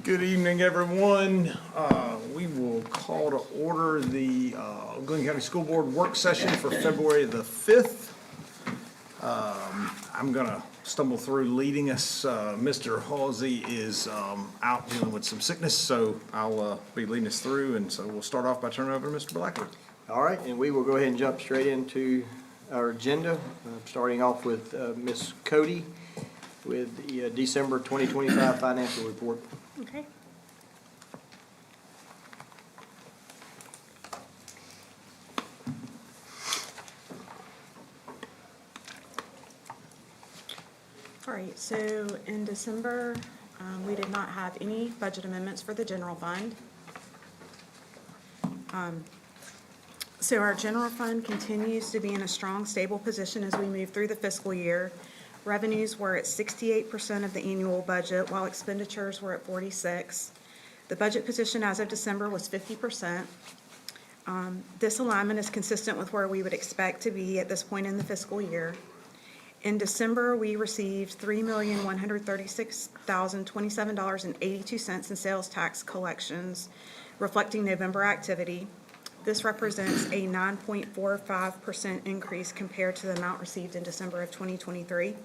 Good evening, everyone. We will call to order the Glynn County School Board work session for February the 5th. I'm going to stumble through leading us. Mr. Halsey is out dealing with some sickness, so I'll be leading us through, and so we'll start off by turning it over to Mr. Blackwood. All right, and we will go ahead and jump straight into our agenda, starting off with Ms. Cody with the December 2025 financial report. Okay. All right, so in December, we did not have any budget amendments for the general fund. So our general fund continues to be in a strong, stable position as we move through the fiscal year. Revenues were at 68% of the annual budget, while expenditures were at 46%. The budget position as of December was 50%. This alignment is consistent with where we would expect to be at this point in the fiscal year. In December, we received $3,136,027.82 in sales tax collections, reflecting November activity. This represents a 9.45% increase compared to the amount received in December of 2023.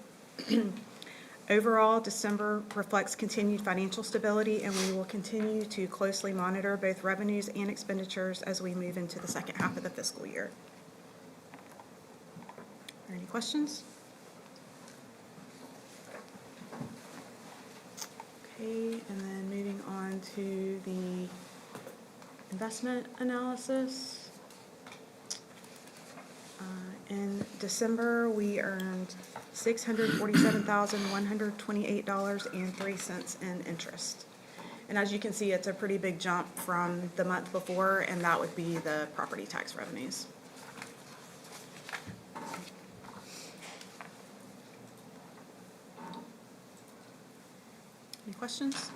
Overall, December reflects continued financial stability, and we will continue to closely monitor both revenues and expenditures as we move into the second half of the fiscal year. Are there any questions? Okay, and then moving on to the investment analysis. In December, we earned $647,128.03 in interest. And as you can see, it's a pretty big jump from the month before, and that would be the property tax revenues. Any questions?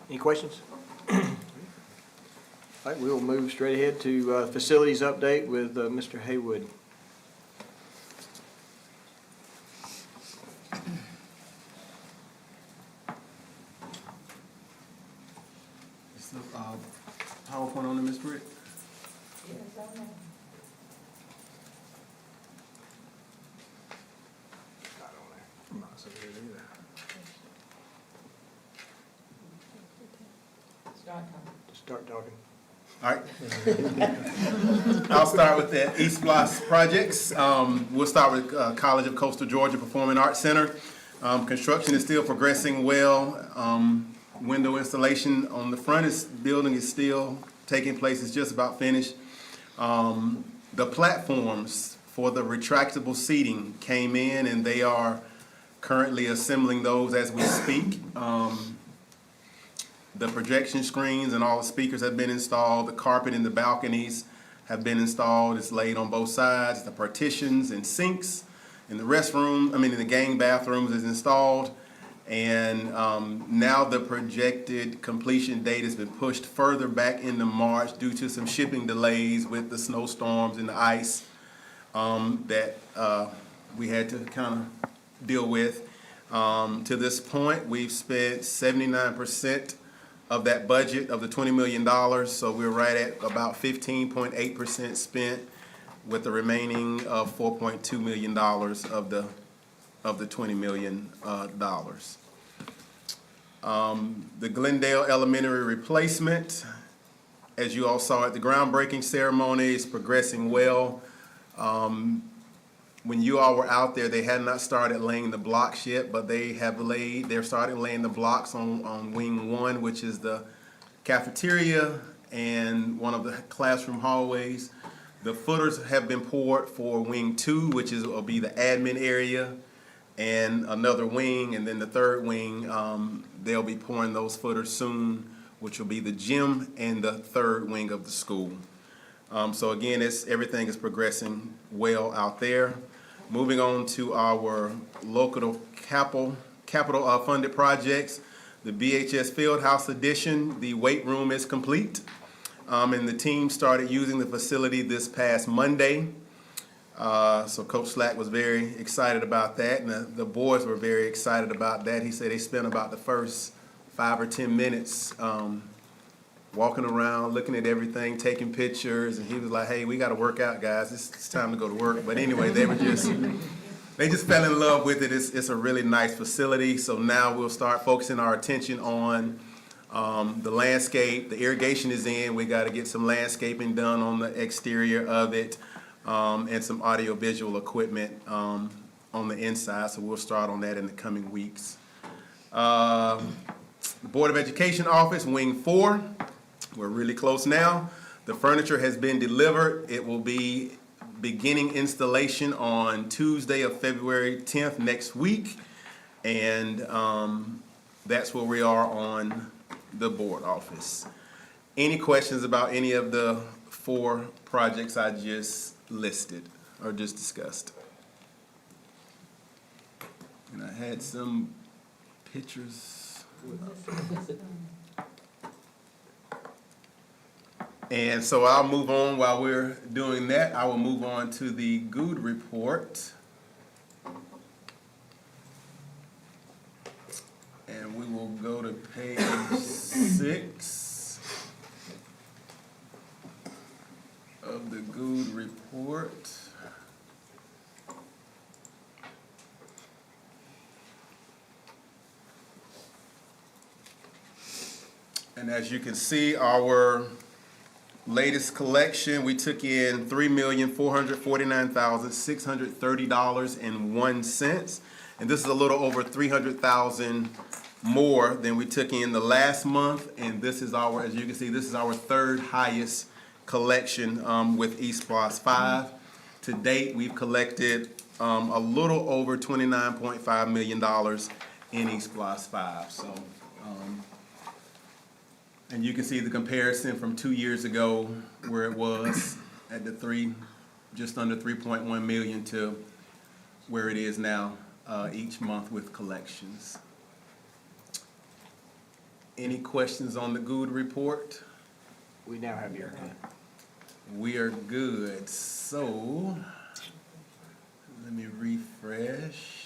Any questions? All right, we will move straight ahead to facilities update with Mr. Haywood. Is the PowerPoint on there, Ms. Britt? I'm not so good either. Just start talking. All right. I'll start with the East Bloss projects. We'll start with College of Coastal Georgia Performing Arts Center. Construction is still progressing well. Window installation on the front is building is still taking place. It's just about finished. The platforms for the retractable seating came in, and they are currently assembling those as we speak. The projection screens and all the speakers have been installed. The carpet in the balconies have been installed. It's laid on both sides. The partitions and sinks in the restroom, in the gang bathrooms is installed. And now the projected completion date has been pushed further back into March due to some shipping delays with the snowstorms and the ice that we had to kind of deal with. To this point, we've spent 79% of that budget of the $20 million, so we're right at about 15.8% spent, with the remaining of $4.2 million of the $20 million. The Glendale Elementary replacement, as you all saw at the groundbreaking ceremony, is progressing well. When you all were out there, they had not started laying the blocks yet, but they're starting laying the blocks on wing 1, which is the cafeteria and one of the classroom hallways. The footers have been poured for wing 2, which will be the admin area, and another wing, and then the third wing, they'll be pouring those footers soon, which will be the gym and the third wing of the school. So again, everything is progressing well out there. Moving on to our local capital funded projects, the BHS Fieldhouse addition, the weight room is complete, and the team started using the facility this past Monday. So Coach Slack was very excited about that, and the boys were very excited about that. He said they spent about the first 5 or 10 minutes walking around, looking at everything, taking pictures, and he was like, "Hey, we got to work out, guys. It's time to go to work." But anyway, they just fell in love with it. It's a really nice facility. So now we'll start focusing our attention on the landscape. The irrigation is in. We got to get some landscaping done on the exterior of it, and some audio-visual equipment on the inside. So we'll start on that in the coming weeks. The Board of Education office, Wing 4. We're really close now. The furniture has been delivered. It will be beginning installation on Tuesday of February 10th next week. And that's where we are on the board office. Any questions about any of the 4 projects I just listed or just discussed? And I had some pictures. And so I'll move on. While we're doing that, I will move on to the good report. And we will go to page 6 of the good report. And as you can see, our latest collection, we took in $3,449,630.01. And this is a little over $300,000 more than we took in the last month. And this is our, as you can see, this is our 3rd highest collection with eSPLOS 5. To date, we've collected a little over $29.5 million in eSPLOS 5. So, and you can see the comparison from 2 years ago, where it was at the just under 3.1 million to where it is now each month with collections. Any questions on the good report? We now have your hand. We are good. So let me refresh.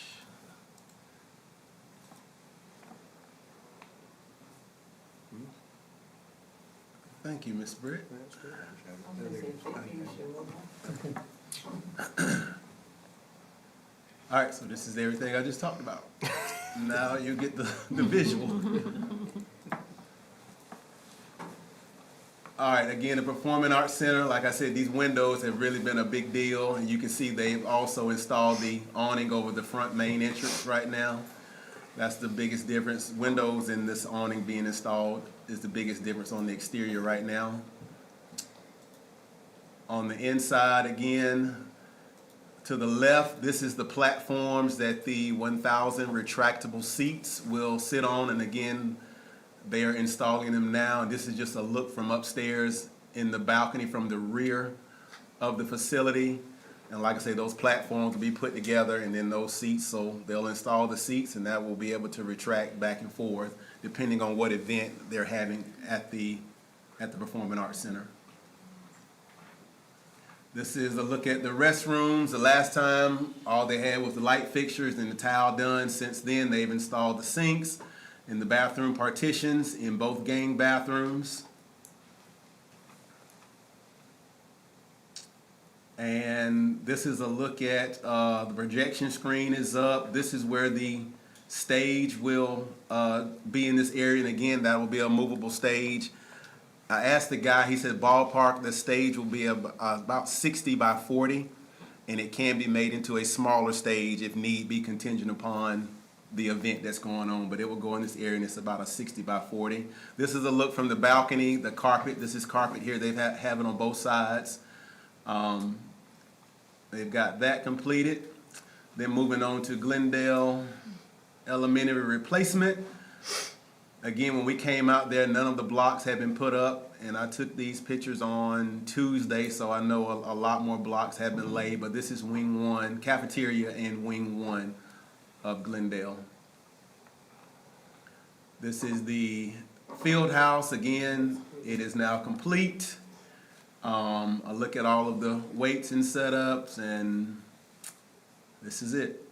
Thank you, Miss Britt. All right, so this is everything I just talked about. Now you get the visual. All right, again, the Performing Arts Center, like I said, these windows have really been a big deal, and you can see they've also installed the awning over the front main entrance right now. That's the biggest difference. Windows and this awning being installed is the biggest difference on the exterior right now. On the inside, again, to the left, this is the platforms that the 1,000 retractable seats will sit on, and again, they are installing them now. And this is just a look from upstairs in the balcony from the rear of the facility. And like I say, those platforms will be put together, and then those seats, so they'll install the seats, and that will be able to retract back and forth depending on what event they're having at the Performing Arts Center. This is a look at the restrooms. The last time, all they had was the light fixtures and the tile done. Since then, they've installed the sinks and the bathroom partitions in both gang bathrooms. And this is a look at the projection screen is up. This is where the stage will be in this area. And again, that will be a movable stage. I asked the guy, he said ballpark, the stage will be about 60 by 40. And it can be made into a smaller stage if need be, contingent upon the event that's going on. But it will go in this area, and it's about a 60 by 40. This is a look from the balcony, the carpet. This is carpet here. They have it on both sides. They've got that completed. Then moving on to Glendale Elementary replacement. Again, when we came out there, none of the blocks had been put up, and I took these pictures on Tuesday, so I know a lot more blocks have been laid, but this is Wing 1, cafeteria and Wing 1 of Glendale. This is the field house. Again, it is now complete. A look at all of the weights and setups, and this is it.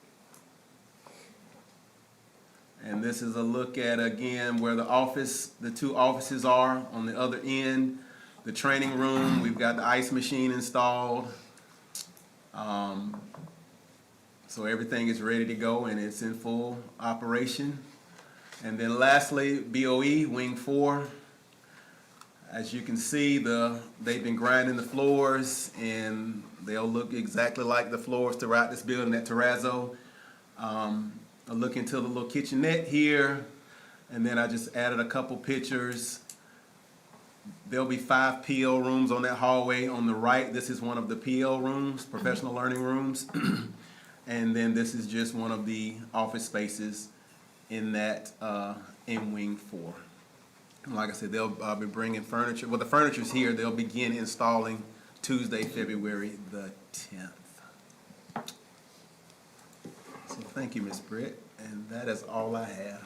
And this is a look at, again, where the two offices are on the other end. The training room, we've got the ice machine installed. So everything is ready to go and it's in full operation. And then lastly, BOE, Wing 4. As you can see, they've been grinding the floors, and they'll look exactly like the floors throughout this building at Terrazzo. A look into the little kitchenette here, and then I just added a couple pictures. There'll be 5 PL rooms on that hallway on the right. This is one of the PL rooms, professional learning rooms. And then this is just one of the office spaces in that, in Wing 4. And like I said, they'll be bringing furniture. Well, the furniture's here. They'll begin installing Tuesday, February the 10th. So thank you, Ms. Britt, and that is all I have.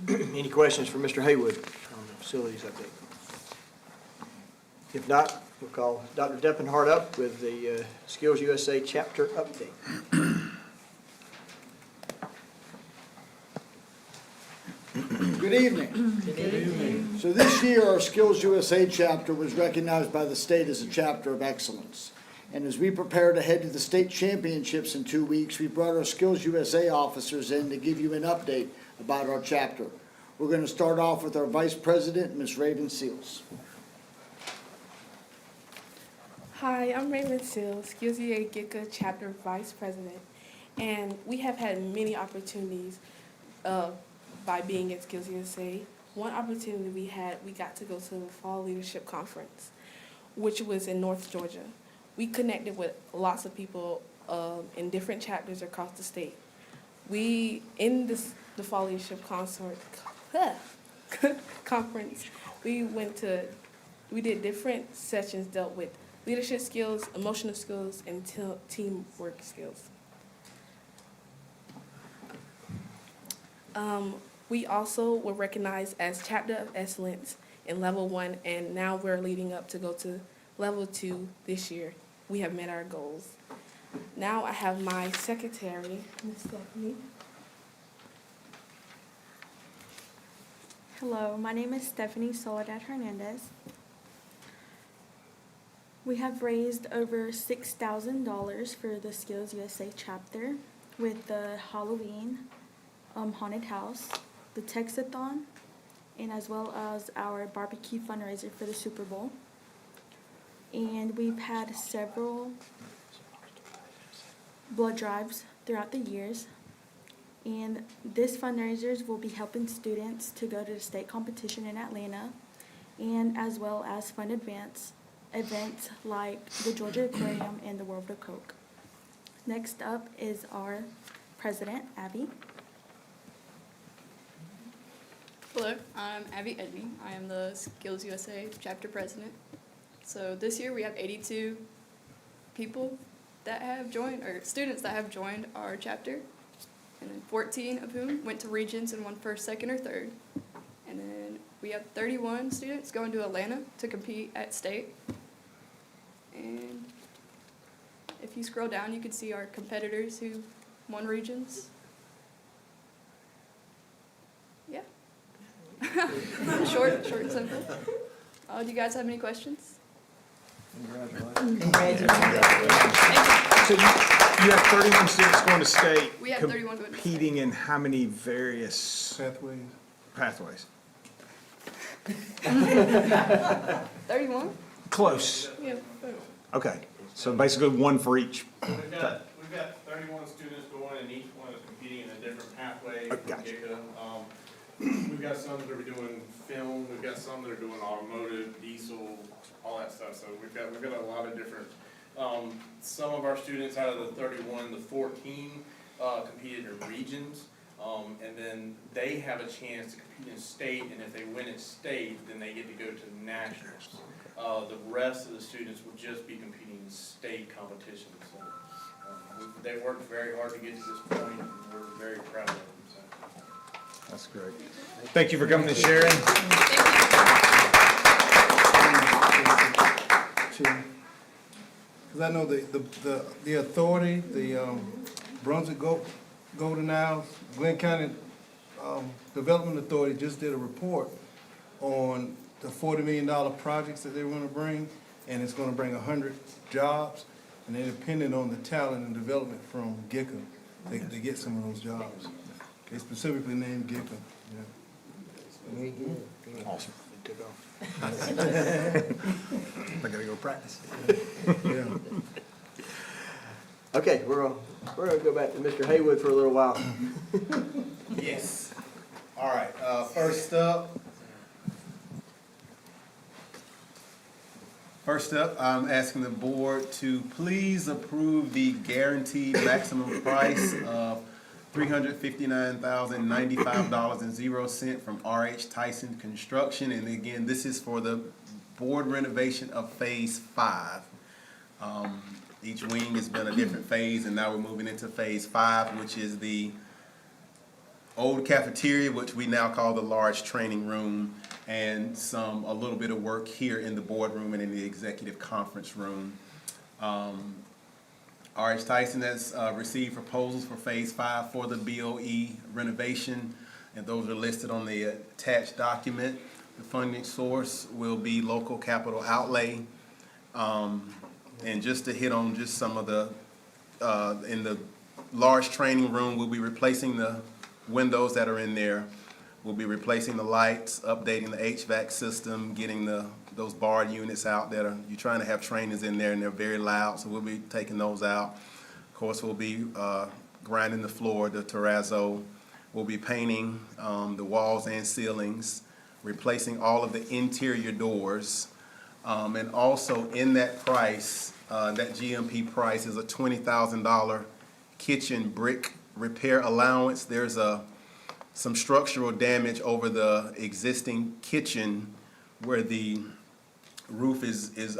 Any questions for Mr. Haywood on the facilities update? If not, we'll call Dr. Deppenhart up with the Skills USA chapter update. Good evening. Good evening. So this year, our Skills USA chapter was recognized by the state as a chapter of excellence. And as we prepare to head to the state championships in 2 weeks, we brought our Skills USA officers in to give you an update about our chapter. We're going to start off with our Vice President, Ms. Raven Seals. Hi, I'm Raven Seals, Skills USA GICA Chapter Vice President, and we have had many opportunities by being at Skills USA. One opportunity we got to go to the Fall Leadership Conference, which was in North Georgia. We connected with lots of people in different chapters across the state. We, in the Fall Leadership Conference, we did different sessions, dealt with leadership skills, emotional skills, and teamwork skills. We also were recognized as Chapter of Excellence in Level 1, and now we're leading up to go to Level 2 this year. We have met our goals. Now I have my secretary, Ms. Stephanie. Hello, my name is Stephanie Soledad Hernandez. We have raised over $6,000 for the Skills USA chapter with the Halloween haunted house, the Texathon, and as well as our barbecue fundraiser for the Super Bowl. And we've had several blood drives throughout the years. And this fundraisers will be helping students to go to the state competition in Atlanta, and as well as fun events like the Georgia Aquarium and the World of Coke. Next up is our president, Abby. Hello, I'm Abby Edney. I am the Skills USA chapter president. So this year we have 82 people that have joined, or students that have joined our chapter, and then 14 of whom went to regions and won first, second, or third. And then we have 31 students going to Atlanta to compete at state. And if you scroll down, you can see our competitors who won regions. Yeah. Short and simple. Do you guys have any questions? So you have 31 students going to state. We have 31 going to state. Competing in how many various pathways? 31? Close. Yeah. Okay, so basically one for each. We've got 31 students going, and each one is competing in a different pathway. Gotcha. We've got some that are doing film, we've got some that are doing automotive, diesel, all that stuff. So we've got a lot of different. Some of our students out of the 31, the 14 competed in regions, and then they have a chance to compete in state. And if they win at state, then they get to go to nationals. The rest of the students will just be competing in state competitions. So, they worked very hard to get to this point, and we're very proud of them. So. That's great. Thank you for coming and sharing. Thank you. Chair. Because I know the authority, the Brunswick Golden Isles, Glynn County Development Authority just did a report on the $40 million projects that they were gonna bring, and it's gonna bring 100 jobs, and they're dependent on the talent and development from GICA. They get some of those jobs. They specifically named GICA, yeah. Very good. Awesome. It took off. I gotta go practice. Yeah. Okay, we're gonna go back to Mr. Haywood for a little while. Yes. All right, first up, I'm asking the board to please approve the guaranteed maximum price of $359,095.00 from R.H. Tyson Construction. And again, this is for the board renovation of Phase 5. Each wing has been a different phase, and now we're moving into Phase 5, which is the old cafeteria, which we now call the large training room, and a little bit of work here in the boardroom and in the executive conference room. R.H. Tyson has received proposals for Phase 5 for the BOE renovation, and those are listed on the attached document. The funding source will be local capital outlay. And just to hit on just some of the, in the large training room, we'll be replacing the windows that are in there. We'll be replacing the lights, updating the HVAC system, getting those barred units out that you're trying to have trainers in there and they're very loud, so we'll be taking those out. Of course, we'll be grinding the floor, the terrazzo. We'll be painting the walls and ceilings, replacing all of the interior doors. And also in that price, that GMP price is a $20,000 kitchen brick repair allowance. There's some structural damage over the existing kitchen where the roof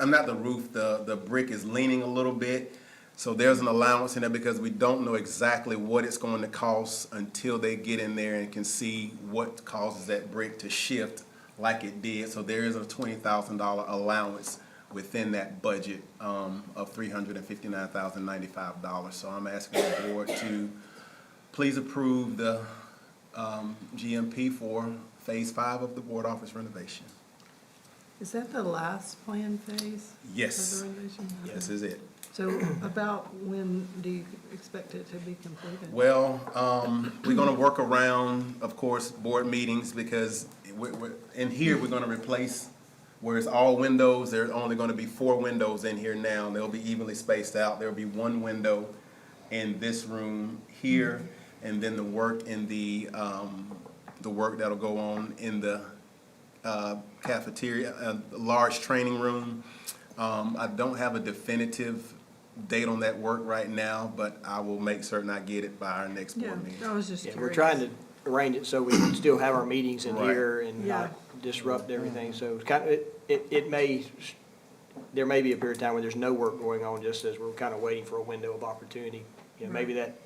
not the roof, the brick is leaning a little bit. So there's an allowance in there because we don't know exactly what it's going to cost until they get in there and can see what causes that brick to shift like it did. So there is a $20,000 allowance within that budget of $359,095. So I'm asking the board to please approve the GMP for Phase 5 of the board office renovation. Is that the last planned phase? Yes. Of the renovation? This is it. So about when do you expect it to be completed? Well, we're gonna work around, of course, board meetings because in here, we're gonna replace, where it's all windows, there's only gonna be 4 windows in here now. They'll be evenly spaced out. There'll be 1 window in this room here, and then the work in the work that'll go on in the cafeteria, large training room. I don't have a definitive date on that work right now, but I will make certain I get it by our next board meeting. I was just Yeah, curious. we're trying to arrange it so we can still have our meetings in Right. here and Yeah. not disrupt everything. So it's kind of, there may be a period of time where there's no work going on, just as we're kind of waiting for a window of opportunity. You know, maybe that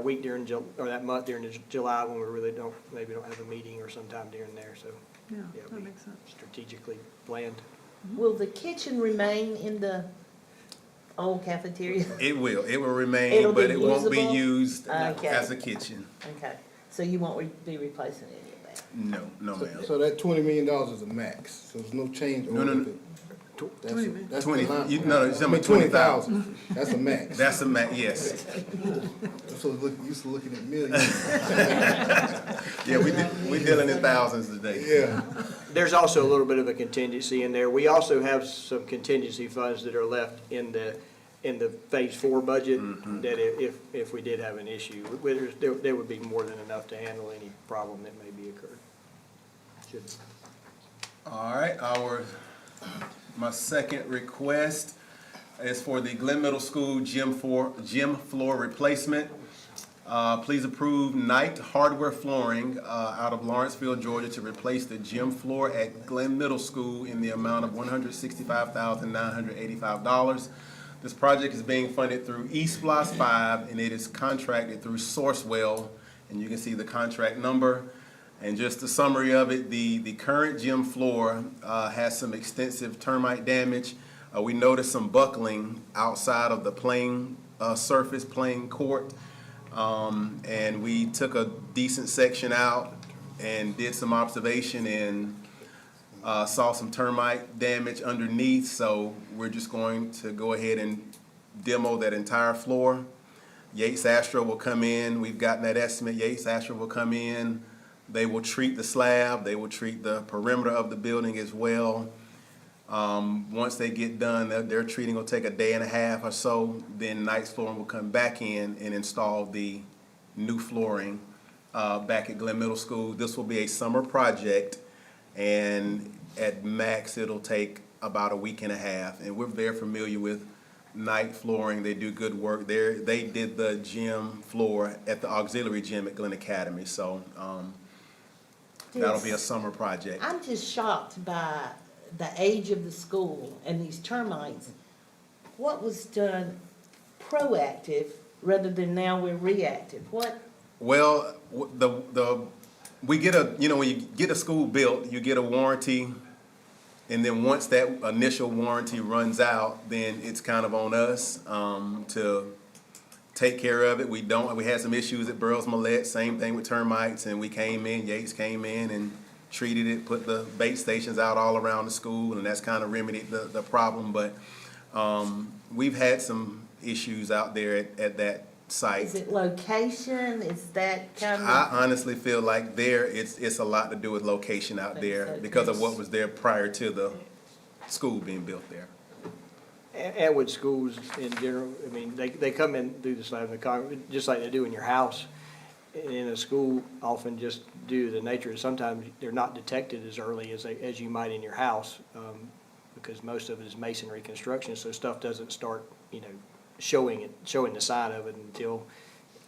week during, or that month during July when we really don't have a meeting, or sometime during there, so. Yeah, it'll that be makes sense. strategically planned. Will the kitchen remain in the old cafeteria? It will remain, It'll but be it won't be usable? used Okay. as a kitchen. Okay, so you won't be replacing any of that? No, ma'am. So that $20 million is a max, so there's no change over No. it. That's 20 million. that's 20, the line. it's I mean, 20,000, that's a max. That's a yes. I'm so used to looking at millions. Yeah, we dealing in thousands today. Yeah. There's also a little bit of a contingency in there. We also have some contingency funds that are left in the Phase 4 budget, that if we did have an issue, there would be more than enough to handle any problem that may be occurred. All right, my second request is for the Glynn Middle School gym floor replacement. Please approve Knight Hardware Flooring out of Lawrenceville, Georgia, to replace the gym floor at Glynn Middle School in the amount of $165,985. This project is being funded through eSPLOST 5, and it is contracted through Sourcewell, and you can see the contract number. And just a summary of it, the current gym floor has some extensive termite damage. We noticed some buckling outside of the playing surface, playing court. And we took a decent section out and did some observation and saw some termite damage underneath. So we're just going to go ahead and demo that entire floor. Yates Astro will come in. We've gotten that estimate. Yates Astro will come in. They will treat the slab. They will treat the perimeter of the building as well. Once they get done, their treating will take a day and a half or so. Then Knight's Flooring will come back in and install the new flooring back at Glynn Middle School. This will be a summer project, and at max it'll take about a week and a half. And we're very familiar with Knight Flooring. They do good work there. They did the gym floor at the auxiliary gym at Glynn Academy. So that'll be a summer project. I'm just shocked by the age of the school and these termites. What was done proactive rather than now we're reactive? What? Well, we get a, when you get a school built, you get a warranty, and then once that initial warranty runs out, then it's kind of on us to take care of it. We had some issues at Burroughs Millette, same thing with termites, and we came in, Yates came in and treated it, put the bait stations out all around the school, and that's kind of remedied the problem. But we've had some issues out there at that site. Is it location? Is that kind of? I honestly feel like it's a lot to do with location out there because of what was there prior to the school being built there. And with schools in general, I mean, they come in through the slab of the concrete, just like they do in your house. In a school, often just due to the nature, sometimes they're not detected as early as you might in your house, because most of it is masonry construction, so stuff doesn't start, showing the sign of it until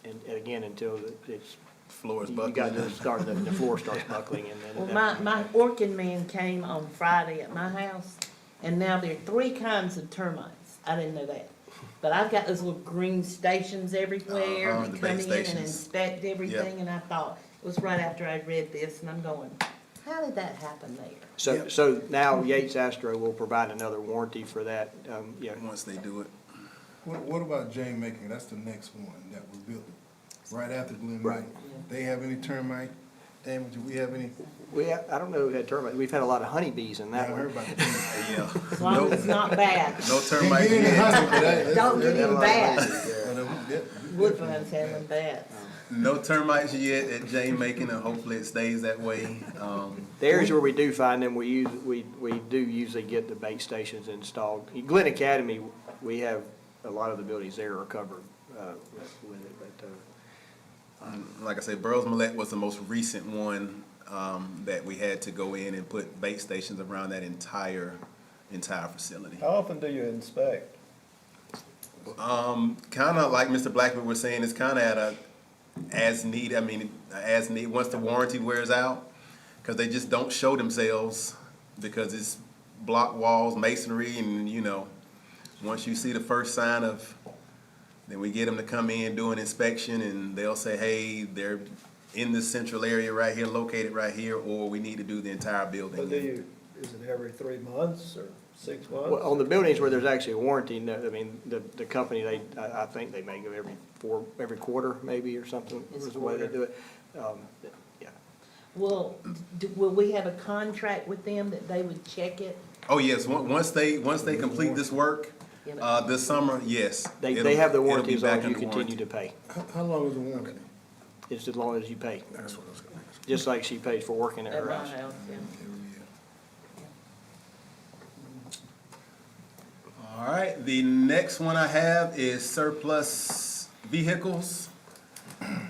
it's Floors you buckling. got to start the floor starts buckling and then. Well, my orkin man came on Friday at my house, and now there are 3 kinds of termites. I didn't know that. But I've got those little green stations everywhere. Uh-huh, They the come bait in and stations. inspect everything, Yep. and I thought, it was right after I'd read this, and I'm going, how did that happen there? So now Yates Astro will provide another warranty for that, Once they do it. What about Jane Making? That's the next one that was built right after Glynn. Right. They have any termite damage? Do we have any? I don't know if we had termites. We've had a lot of honeybees in that I one. heard about the termite. Yeah. As long as it's not bad. No termites Didn't get any yet. honey, but that- Don't get Had a any lot of bad. honeybees there. Woodbines have them bad. No termites yet at Jane Making, and hopefully it stays that way. The areas where we do find them, we do usually get the bait stations installed. Glenn Academy, we have, a lot of the buildings there are covered with it, but, Like I said, Burroughs Millette was the most recent one that we had to go in and put bait stations around that entire facility. How often do you inspect? Kind of like Mr. Blackman was saying, it's kind of at a as need. Once the warranty wears out, because they just don't show themselves because it's block walls, masonry, and once you see the first sign of, then we get them to come in, do an inspection, and they'll say, hey, they're in this central area right here, located right here, or we need to do the entire building. But is it every 3 months or 6 months? well, on the buildings where there's actually a warranty, no, I mean, the company, I think they may go every quarter maybe or something, It's is the way they do it. Yeah. Will we have a contract with them that they would check it? Oh, yes, once they complete this work, this summer, yes. They have the it'll warranty be as long back as you under continue warranty. to pay. How long is the warranty? It's as long as you pay, That's what I was gonna ask. just like she pays for working at At her my house. house, yeah. All right, the next one I have is surplus vehicles.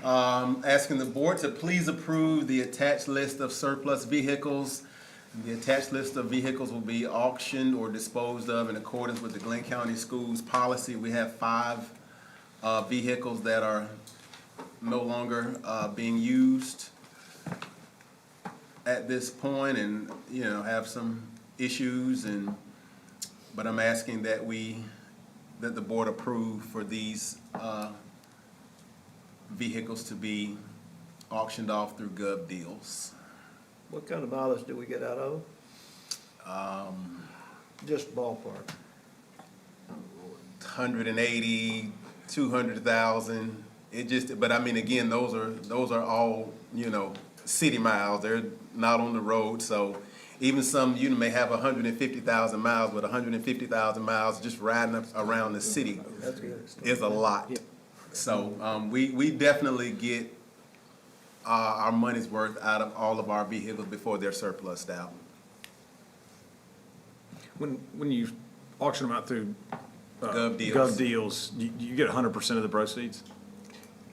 Asking the board to please approve the attached list of surplus vehicles. The attached list of vehicles will be auctioned or disposed of in accordance with the Glynn County Schools policy. We have 5 vehicles that are no longer being used at this point, and have some issues, but I'm asking that the board approve for these vehicles to be auctioned off through Gov Deals. What kind of mileage do we get out of them? Just ballpark. 180, 200,000. It just, but I mean, again, those are all, you know, city miles. They're not on the road, so even some, you may have 150,000 miles, but 150,000 miles just riding up around the city is a lot. So, we definitely get, our money's worth out of all of our vehicles before they're surplused out. When you auction them out through Gov deals. Gov deals, you get 100% of the proceeds?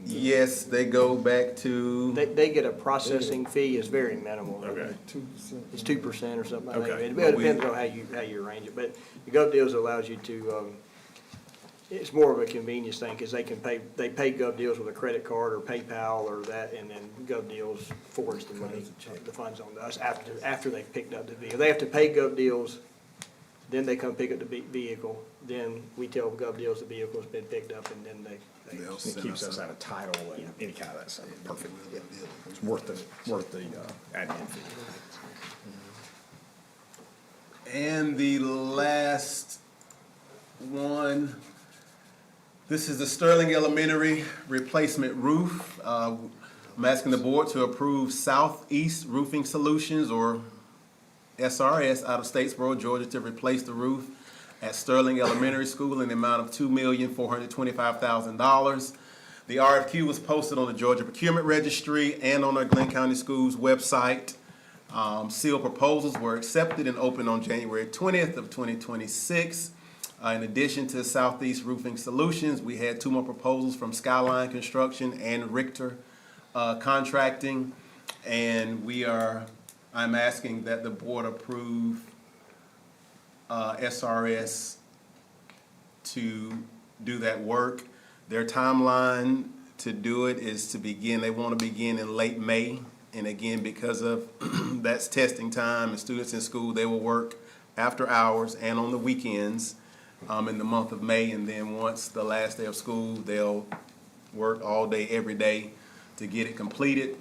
Yes, they go back to, They get a processing fee, it's very minimal. Okay. 2%. It's 2% or something like that. Okay. It depends on how you arrange it, but the Gov deals allows you to, it's more of a convenience thing, because they pay Gov deals with a credit card or PayPal or that, and then Gov deals forwards the money, the funds on to us after they've picked up the vehicle. They have to pay Gov deals, then they come pick up the vehicle, then we tell Gov deals the vehicle's been picked up, and then they. they'll It send keeps us us a- out of title and any kind of that stuff. Perfect. It's worth the admin fee. And the last one, this is the Sterling Elementary replacement roof. I'm asking the board to approve Southeast Roofing Solutions, or SRS, out of Statesboro, Georgia, to replace the roof at Sterling Elementary School in the amount of $2,425,000. The RFQ was posted on the Georgia Procurement Registry and on our Glynn County Schools website. Sealed proposals were accepted and opened on January 20th of 2026. In addition to Southeast Roofing Solutions, we had 2 more proposals from Skyline Construction and Richter Contracting. And I'm asking that the board approve SRS to do that work. Their timeline to do it is to begin, they want to begin in late May. And again, because of that's testing time and students in school, they will work after hours and on the weekends in the month of May. And then once the last day of school, they'll work all day, every day to get it completed.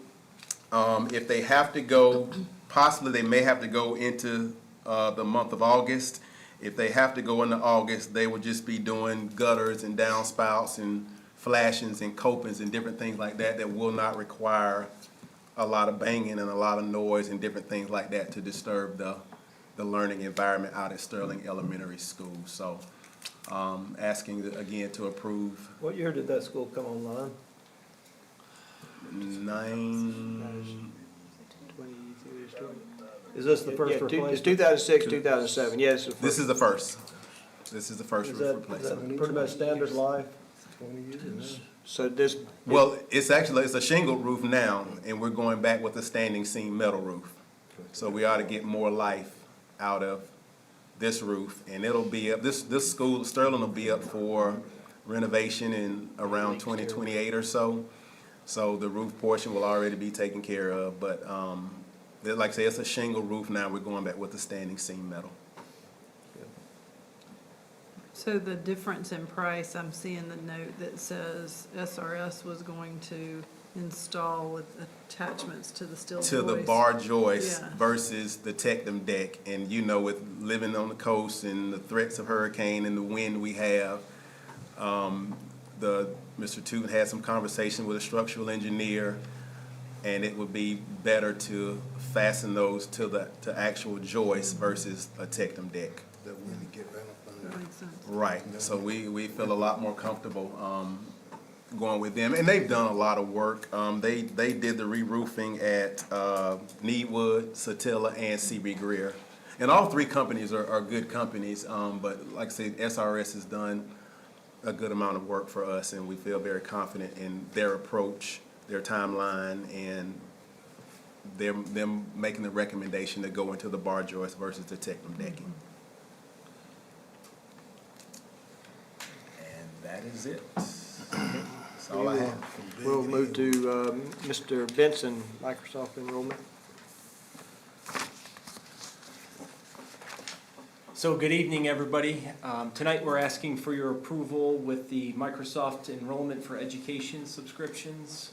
If they have to go, possibly they may have to go into the month of August. If they have to go into August, they will just be doing gutters and downspouts and flashings and copings and different things like that that will not require a lot of banging and a lot of noise and different things like that to disturb the learning environment out at Sterling Elementary School. So, asking again to approve What year did that school come online? 20. Is this the first It's replacement? 2006, 2007, yes. This is the first. This is the first Is roof that replacement. pretty much standard life? 20 years So this, Well, it's a shingle roof now, and we're going back with a standing seam metal roof. So we ought to get more life out of this roof, and it'll be up, this school, Sterling will be up for renovation in around 2028 or so. So the roof portion will already be taken care of, but, like I say, it's a shingle roof now, we're going back with the standing seam metal. So the difference in price, I'm seeing the note that says SRS was going to install with attachments to the steel To the joist. bar joist Yeah. versus the Tectum deck. And you know, with living on the coast and the threats of hurricane and the wind we have, Mr. Tootin had some conversation with a structural engineer, and it would be better to fasten those to actual joist versus a Tectum deck. that when you get right up That under. makes sense. Right, so we feel a lot more comfortable going with them, and they've done a lot of work. They did the re-roofing at Needwood, Satilla, and C.B. Greer. And all 3 companies are good companies, but like I said, SRS has done a good amount of work for us, and we feel very confident in their approach, their timeline, and them making the recommendation to go into the bar joist versus the Tectum decking. That is it. That's all I have. we'll move to Mr. Benson, Microsoft enrollment. So good evening, everybody. Tonight, we're asking for your approval with the Microsoft Enrollment for Education subscriptions.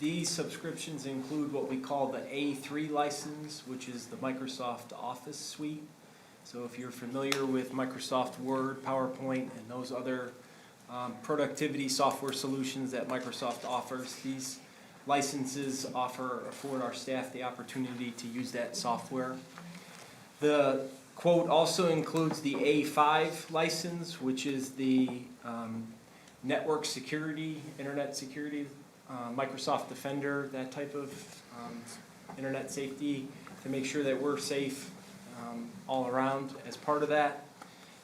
These subscriptions include what we call the A3 license, which is the Microsoft Office suite. So if you're familiar with Microsoft Word, PowerPoint, and those other productivity software solutions that Microsoft offers, these licenses afford our staff the opportunity to use that software. The quote also includes the A5 license, which is the network security, internet security, Microsoft Defender, that type of internet safety, to make sure that we're safe all around as part of that.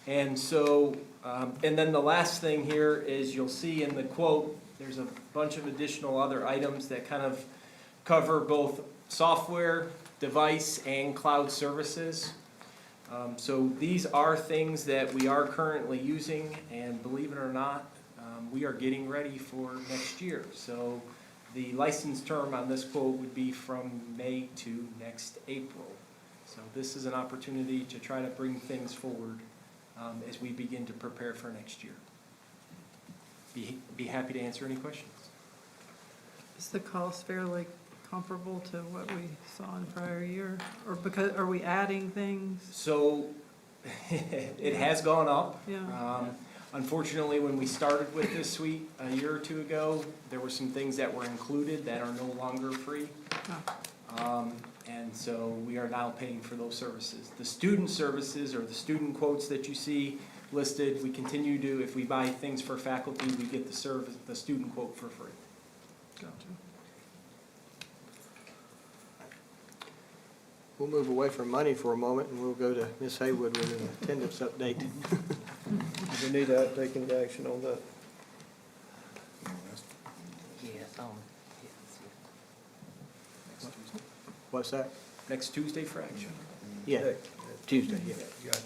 And so, and then the last thing here is you'll see in the quote, there's a bunch of additional other items that kind of cover both software, device, and cloud services. So these are things that we are currently using, and believe it or not, we are getting ready for next year. So the license term on this quote would be from May to next April. So this is an opportunity to try to bring things forward as we begin to prepare for next year. Be happy to answer any questions. Is the cost fairly comparable to what we saw in prior year? Or because, are we adding things? So it has gone up. Yeah. Unfortunately, when we started with this suite a year or two ago, there were some things that were included that are no longer free. And so we are now paying for those services. The student services, or the student quotes that you see listed, we continue to, if we buy things for faculty, we get the student quote for free. Gotcha. We'll move away from money for a moment, and we'll go to Ms. Haywood with an attendance update. Do we need to take any action on that? What's that? Next Tuesday for action. Yeah, Tuesday, yeah. Gotcha.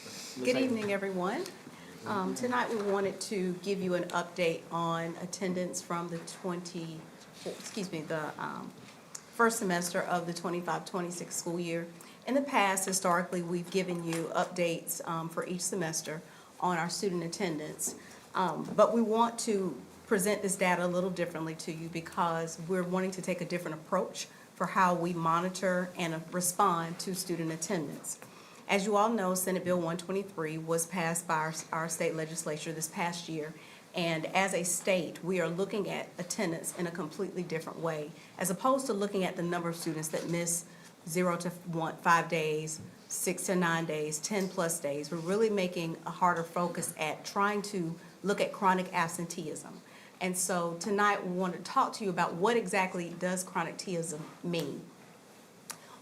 Ms. Good Haywood. evening, everyone. Tonight, we wanted to give you an update on attendance from the first semester of the 25-26 school year. In the past, historically, we've given you updates for each semester on our student attendance. But we want to present this data a little differently to you because we're wanting to take a different approach for how we monitor and respond to student attendance. As you all know, Senate Bill 123 was passed by our state legislature this past year. And as a state, we are looking at attendance in a completely different way, as opposed to looking at the number of students that miss 0 to 5 days, 6 to 9 days, 10+ days. We're really making a harder focus at trying to look at chronic absenteeism. And so tonight, we want to talk to you about what exactly does chronic absenteeism mean.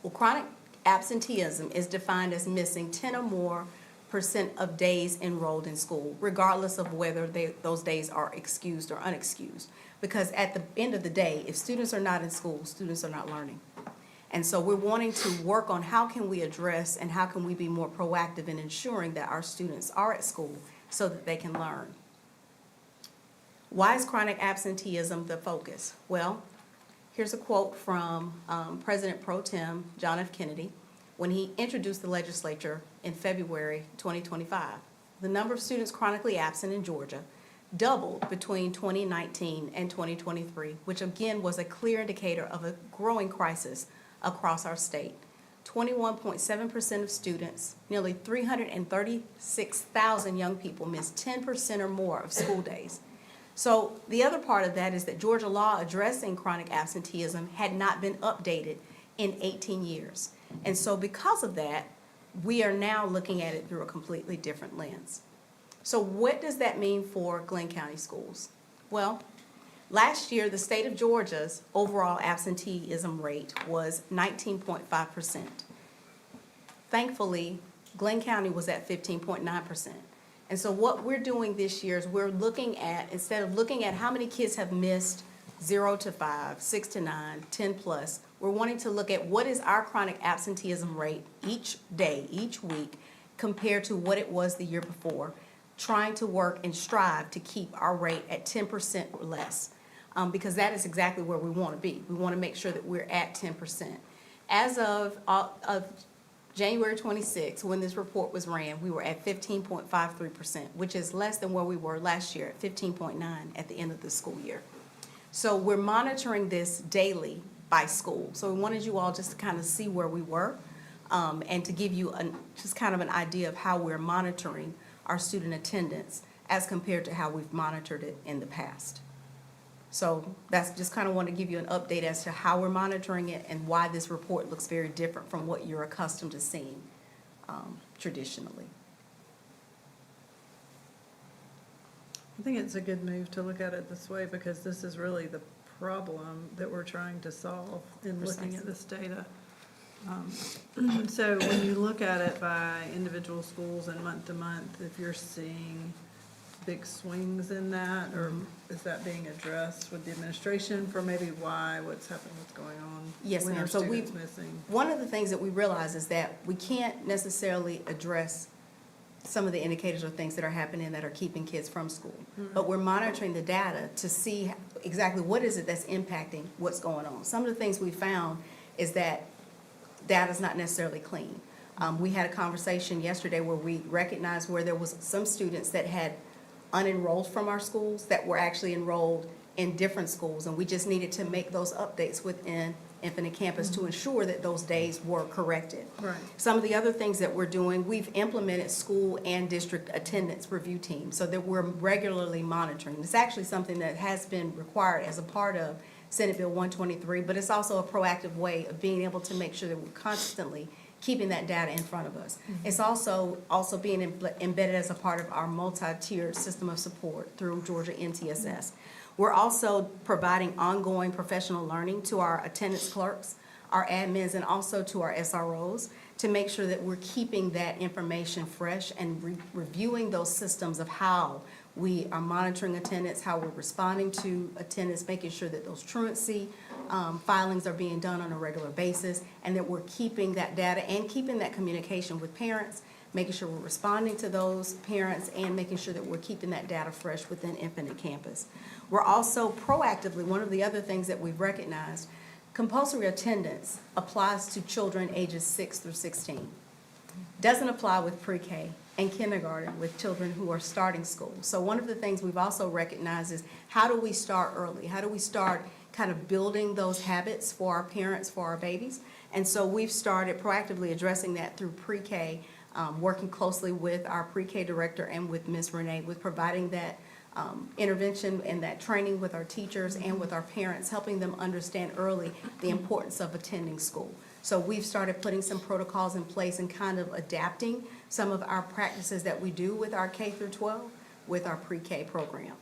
Well, chronic absenteeism is defined as missing 10 or more % of days enrolled in school, regardless of whether those days are excused or unexcused. Because at the end of the day, if students are not in school, students are not learning. And so we're wanting to work on how can we address and how can we be more proactive in ensuring that our students are at school so that they can learn. Why is chronic absenteeism the focus? Well, here's a quote from President Pro Tem John F. Kennedy when he introduced the legislature in February 2025. The number of students chronically absent in Georgia doubled between 2019 and 2023, which again was a clear indicator of a growing crisis across our state. 21.7% of students, nearly 336,000 young people missed 10% or more of school days. So the other part of that is that Georgia law addressing chronic absenteeism had not been updated in 18 years. And so because of that, we are now looking at it through a completely different lens. So what does that mean for Glynn County schools? Well, last year, the state of Georgia's overall absenteeism rate was 19.5%. Thankfully, Glynn County was at 15.9%. And so what we're doing this year is we're looking at, instead of looking at how many kids have missed 0 to 5, 6 to 9, 10+, we're wanting to look at what is our chronic absenteeism rate each day, each week, compared to what it was the year before, trying to work and strive to keep our rate at 10% or less, because that is exactly where we want to be. We want to make sure that we're at 10%. As of January 26, when this report was ran, we were at 15.53%, which is less than where we were last year at 15.9 at the end of the school year. So we're monitoring this daily by school. So we wanted you all just to kind of see where we were. and to give you just kind of an idea of how we're monitoring our student attendance as compared to how we've monitored it in the past. So that's just kind of want to give you an update as to how we're monitoring it and why this report looks very different from what you're accustomed to seeing traditionally. I think it's a good move to look at it this way because this is really the problem that we're trying to solve in looking at this data. So when you look at it by individual schools and month to month, if you're seeing big swings in that, or is that being addressed with the administration for maybe why, what's happening, what's going on? Yes, when ma'am. are So students missing? one of the things that we realize is that we can't necessarily address some of the indicators or things that are happening that are keeping kids from school. But we're monitoring the data to see exactly what is it that's impacting what's going on. Some of the things we found is that data's not necessarily clean. We had a conversation yesterday where we recognized where there was some students that had unenrolled from our schools that were actually enrolled in different schools, and we just needed to make those updates within Infinite Campus to ensure that those days were corrected. Right. Some of the other things that we're doing, we've implemented school and district attendance review teams so that we're regularly monitoring. It's actually something that has been required as a part of Senate Bill 123, but it's also a proactive way of being able to make sure that we're constantly keeping that data in front of us. It's also being embedded as a part of our multi-tiered system of support through Georgia NTSS. We're also providing ongoing professional learning to our attendance clerks, our admins, and also to our SROs to make sure that we're keeping that information fresh and reviewing those systems of how we are monitoring attendance, how we're responding to attendance, making sure that those truancy filings are being done on a regular basis, and that we're keeping that data and keeping that communication with parents, making sure we're responding to those parents, and making sure that we're keeping that data fresh within Infinite Campus. We're also proactively, one of the other things that we've recognized, compulsory attendance applies to children ages 6 through 16. Doesn't apply with pre-K and kindergarten with children who are starting school. So one of the things we've also recognized is how do we start early? How do we start kind of building those habits for our parents, for our babies? And so we've started proactively addressing that through pre-K, working closely with our pre-K director and with Ms. Renee with providing that intervention and that training with our teachers and with our parents, helping them understand early the importance of attending school. So we've started putting some protocols in place and kind of adapting some of our practices that we do with our K through 12 with our pre-K program.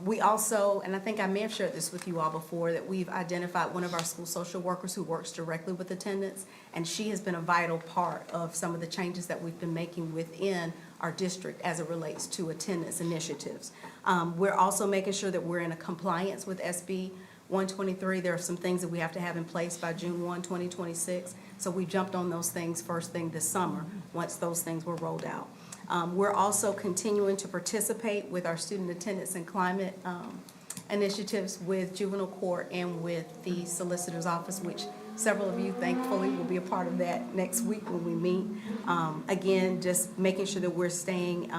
We also, and I think I may have shared this with you all before, that we've identified one of our school social workers who works directly with attendance, and she has been a vital part of some of the changes that we've been making within our district as it relates to attendance initiatives. We're also making sure that we're in a compliance with SB 123. There are some things that we have to have in place by June 1, 2026. So we jumped on those things first thing this summer, once those things were rolled out. We're also continuing to participate with our student attendance and climate initiatives with juvenile court and with the solicitor's office, which several of you thankfully will be a part of that next week when we meet. Again, just making sure that we're staying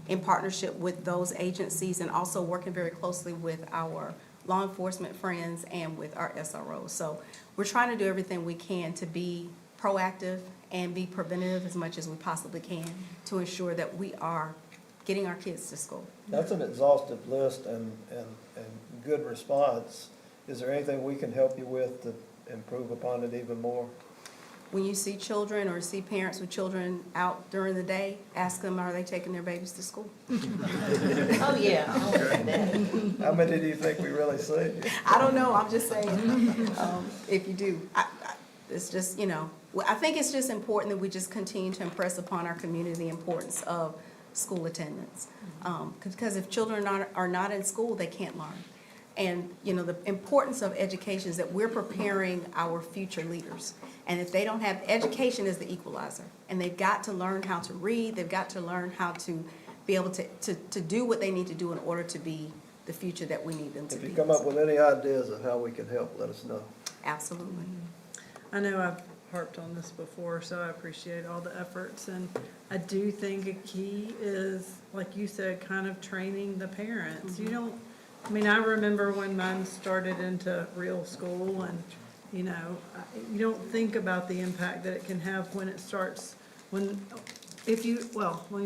in partnership with those agencies and also working very closely with our law enforcement friends and with our SROs. So we're trying to do everything we can to be proactive and be preventative as much as we possibly can to ensure that we are getting our kids to school. That's an exhaustive list and good response. Is there anything we can help you with to improve upon it even more? When you see children or see parents with children out during the day, ask them, are they taking their babies to school? Oh, yeah, I want that. How many do you think we really see? I don't know, I'm just saying, if you do. It's just, you know, I think it's just important that we just continue to impress upon our community the importance of school attendance. Because if children are not in school, they can't learn. And, you know, the importance of education is that we're preparing our future leaders. And if they don't have, education is the equalizer. And they've got to learn how to read, they've got to learn how to be able to do what they need to do in order to be the future that we need them to be. If you come up with any ideas of how we can help, let us know. Absolutely. I know I've harped on this before, so I appreciate all the efforts. And I do think a key is, like you said, kind of training the parents. You don't, I mean, I remember when mine started into real school and, you know, you don't think about the impact that it can have when it starts, let me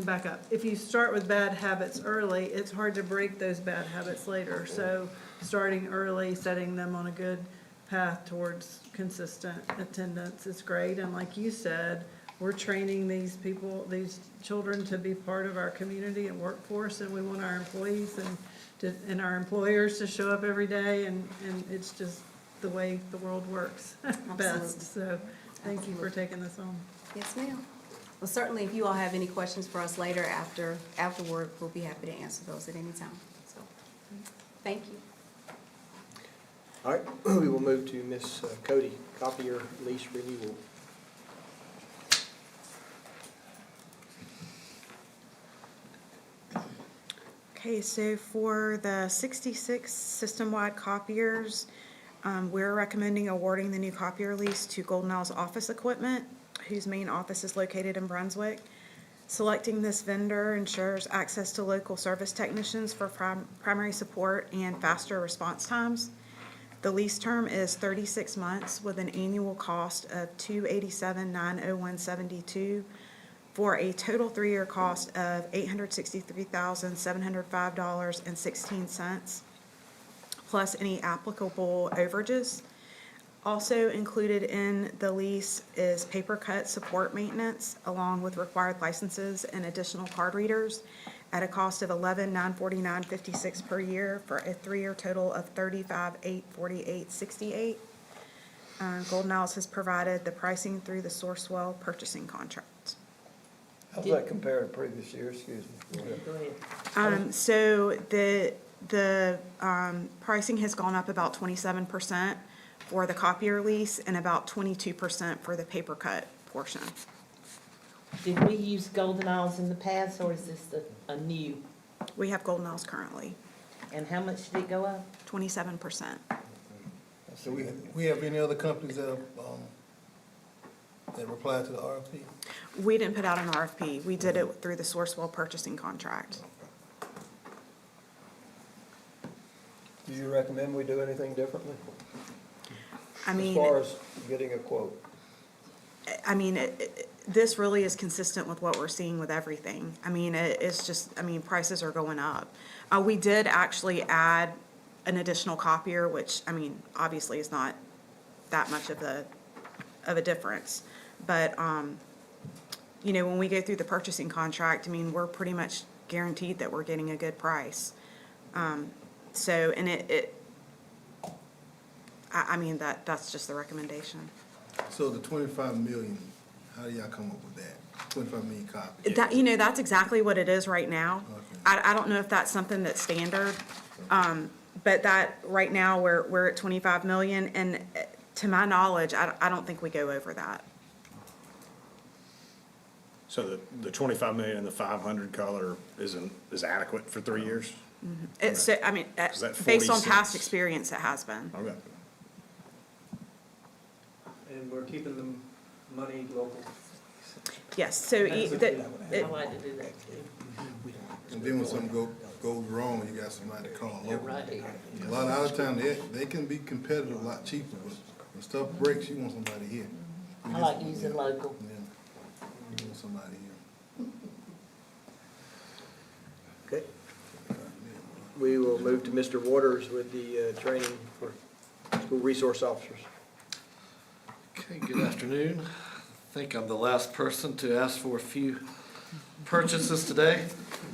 back up. If you start with bad habits early, it's hard to break those bad habits later. So starting early, setting them on a good path towards consistent attendance is great. And like you said, we're training these people, these children to be part of our community and workforce, and we want our employees and our employers to show up every day, and it's just the way the world works best. So thank you for taking this on. Yes, ma'am. Well, certainly, if you all have any questions for us later afterward, we'll be happy to answer those at any time. So, thank you. All right, we will move to Ms. Cody, copier lease renewal. Okay, so for the 66 system-wide copiers, we're recommending awarding the new copier lease to Golden Isles Office Equipment, whose main office is located in Brunswick. Selecting this vendor ensures access to local service technicians for primary support and faster response times. The lease term is 36 months with an annual cost of $287,901.72 for a total 3-year cost of $863,705.16, plus any applicable overages. Also included in the lease is paper cut support maintenance, along with required licenses and additional card readers at a cost of $11,949.56 per year for a 3-year total of $35,848.68. Golden Isles has provided the pricing through the Sourcewell purchasing contract. How's that compare to previous years? Excuse me. Go ahead. So the pricing has gone up about 27% for the copier lease and about 22% for the paper cut portion. Did we use Golden Isles in the past, or is this a new? We have Golden Isles currently, And how much did it go up? 27%. So we have any other companies that replied to the RFP? We didn't put out an RFP. We did it through the Sourcewell purchasing contract. Do you recommend we do anything differently? I mean, As far as getting a quote? This really is consistent with what we're seeing with everything. I mean, it's just, prices are going up. We did actually add an additional copier, which, obviously is not that much of a difference. But, when we go through the purchasing contract, we're pretty much guaranteed that we're getting a good price. That's just the recommendation. So the 25 million, how do y'all come up with that? 25 million copies? That's exactly what it is right now. Okay. I don't know if that's something that's standard, but that, right now, we're at 25 million, and to my knowledge, I don't think we go over that. So the 25 million and the 500 color is adequate for 3 years? It's, Is that based on 46? past experience, it has been. Okay. And we're keeping the money local. Yes, so I like to do that too. And then when something goes wrong, you got somebody to call You're over. right. A lot of time, they can be competitive, a lot cheaper, but when stuff breaks, you want somebody here. I like using local. Yeah, you want somebody here. Okay. We will move to Mr. Waters with the training for school resource officers. Okay, good afternoon. I think I'm the last person to ask for a few purchases today.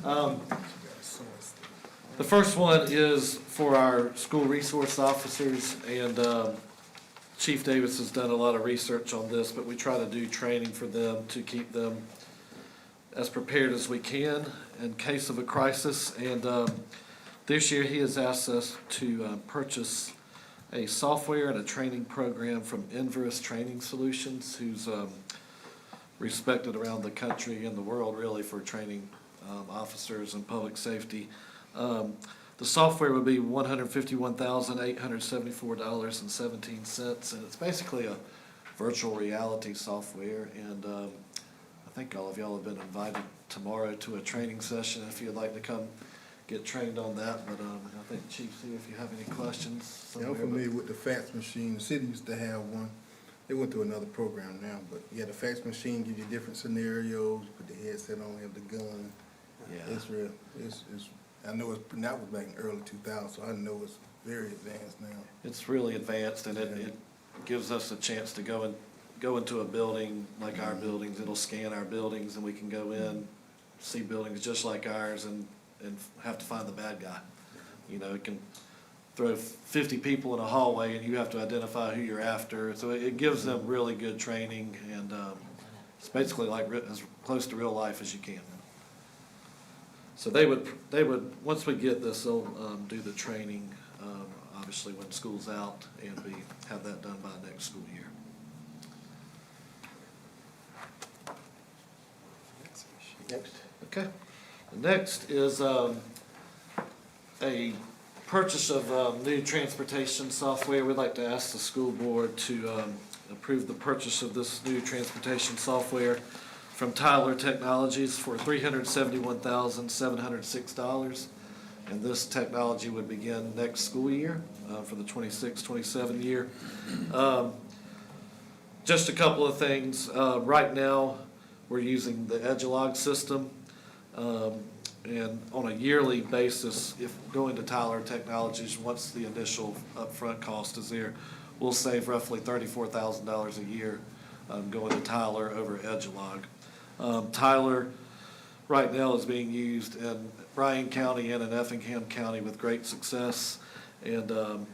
The first one is for our school resource officers, and Chief Davis has done a lot of research on this, but we try to do training for them to keep them as prepared as we can in case of a crisis. And this year, he has asked us to purchase a software and a training program from Inverus Training Solutions, who's respected around the country and the world, really, for training officers and public safety. The software would be $151,874.17, and it's basically a virtual reality software. And I think all of y'all have been invited tomorrow to a training session. If you'd like to come get trained on that, but, I think Chief, see if you have any questions. Yeah, I'm familiar with the fax machine. The city used to have one. They went through another program now, but yeah, the fax machine gives you different scenarios, put the headset on, have the gun. Yeah. It's real, it's, I know that was back in early 2000, so I know it's very advanced now. It's really advanced, and it gives us a chance to go into a building like our buildings. It'll scan our buildings, and we can go in, see buildings just like ours, and have to find the bad guy. You know, it can throw 50 people in a hallway, and you have to identify who you're after. So it gives them really good training, and it's basically like as close to real life as you can. So they would, once we get this, they'll do the training, obviously when school's out, and have that done by next school year. Next. Okay. The next is a purchase of new transportation software. We'd like to ask the school board to approve the purchase of this new transportation software from Tyler Technologies for $371,706. And this technology would begin next school year for the 26-27 year. Just a couple of things. Right now, we're using the Edgelog system. And on a yearly basis, if going to Tyler Technologies, once the initial upfront cost is there, we'll save roughly $34,000 a year going to Tyler over Edgelog. Tyler right now is being used in Bryan County and in Effingham County with great success. And the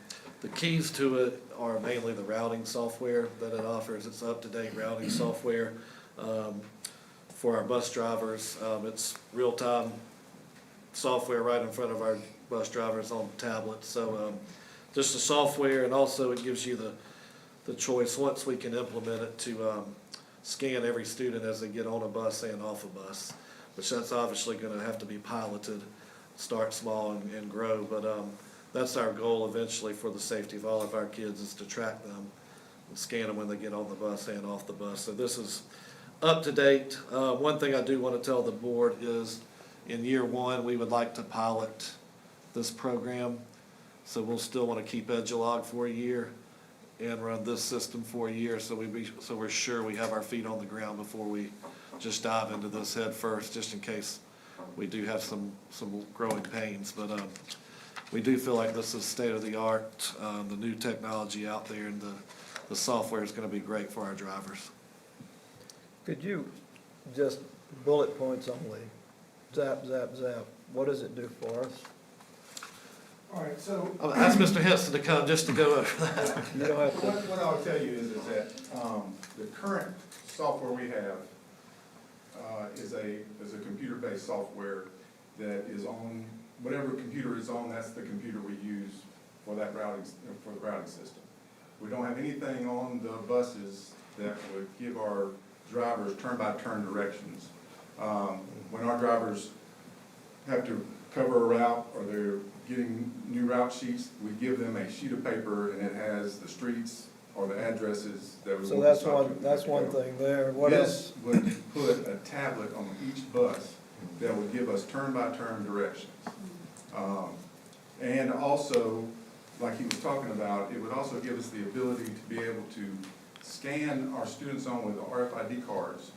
keys to it are mainly the routing software that it offers. It's up-to-date routing software for our bus drivers. It's real-time software right in front of our bus drivers on tablets. So just the software, and also it gives you the choice, once we can implement it, to scan every student as they get on a bus and off a bus, which that's obviously going to have to be piloted, start small and grow. But that's our goal eventually for the safety of all of our kids, is to track them and scan them when they get on the bus and off the bus. So this is up to date. One thing I do want to tell the board is in year one, we would like to pilot this program. So we'll still want to keep Edgelog for a year and run this system for a year, so we're sure we have our feet on the ground before we just dive into this head first, just in case we do have some growing pains. But we do feel like this is state of the art, the new technology out there, and the software is going to be great for our drivers. Could you just bullet points only, zap, zap, zap, what does it do for us? All right, so. I'll ask Mr. Henson to come just to go over that. You don't have to. What I'll tell you is that the current software we have is a computer-based software that is on, whatever computer is on, that's the computer we use for that routing, for the routing system. We don't have anything on the buses that would give our drivers turn-by-turn directions. When our drivers have to cover a route, or they're getting new route sheets, we give them a sheet of paper and it has the streets or the addresses that we So want to stop to. that's one thing there. What else? This would put a tablet on each bus that would give us turn-by-turn directions. And also, like he was talking about, it would also give us the ability to be able to scan our students on with the RFID cards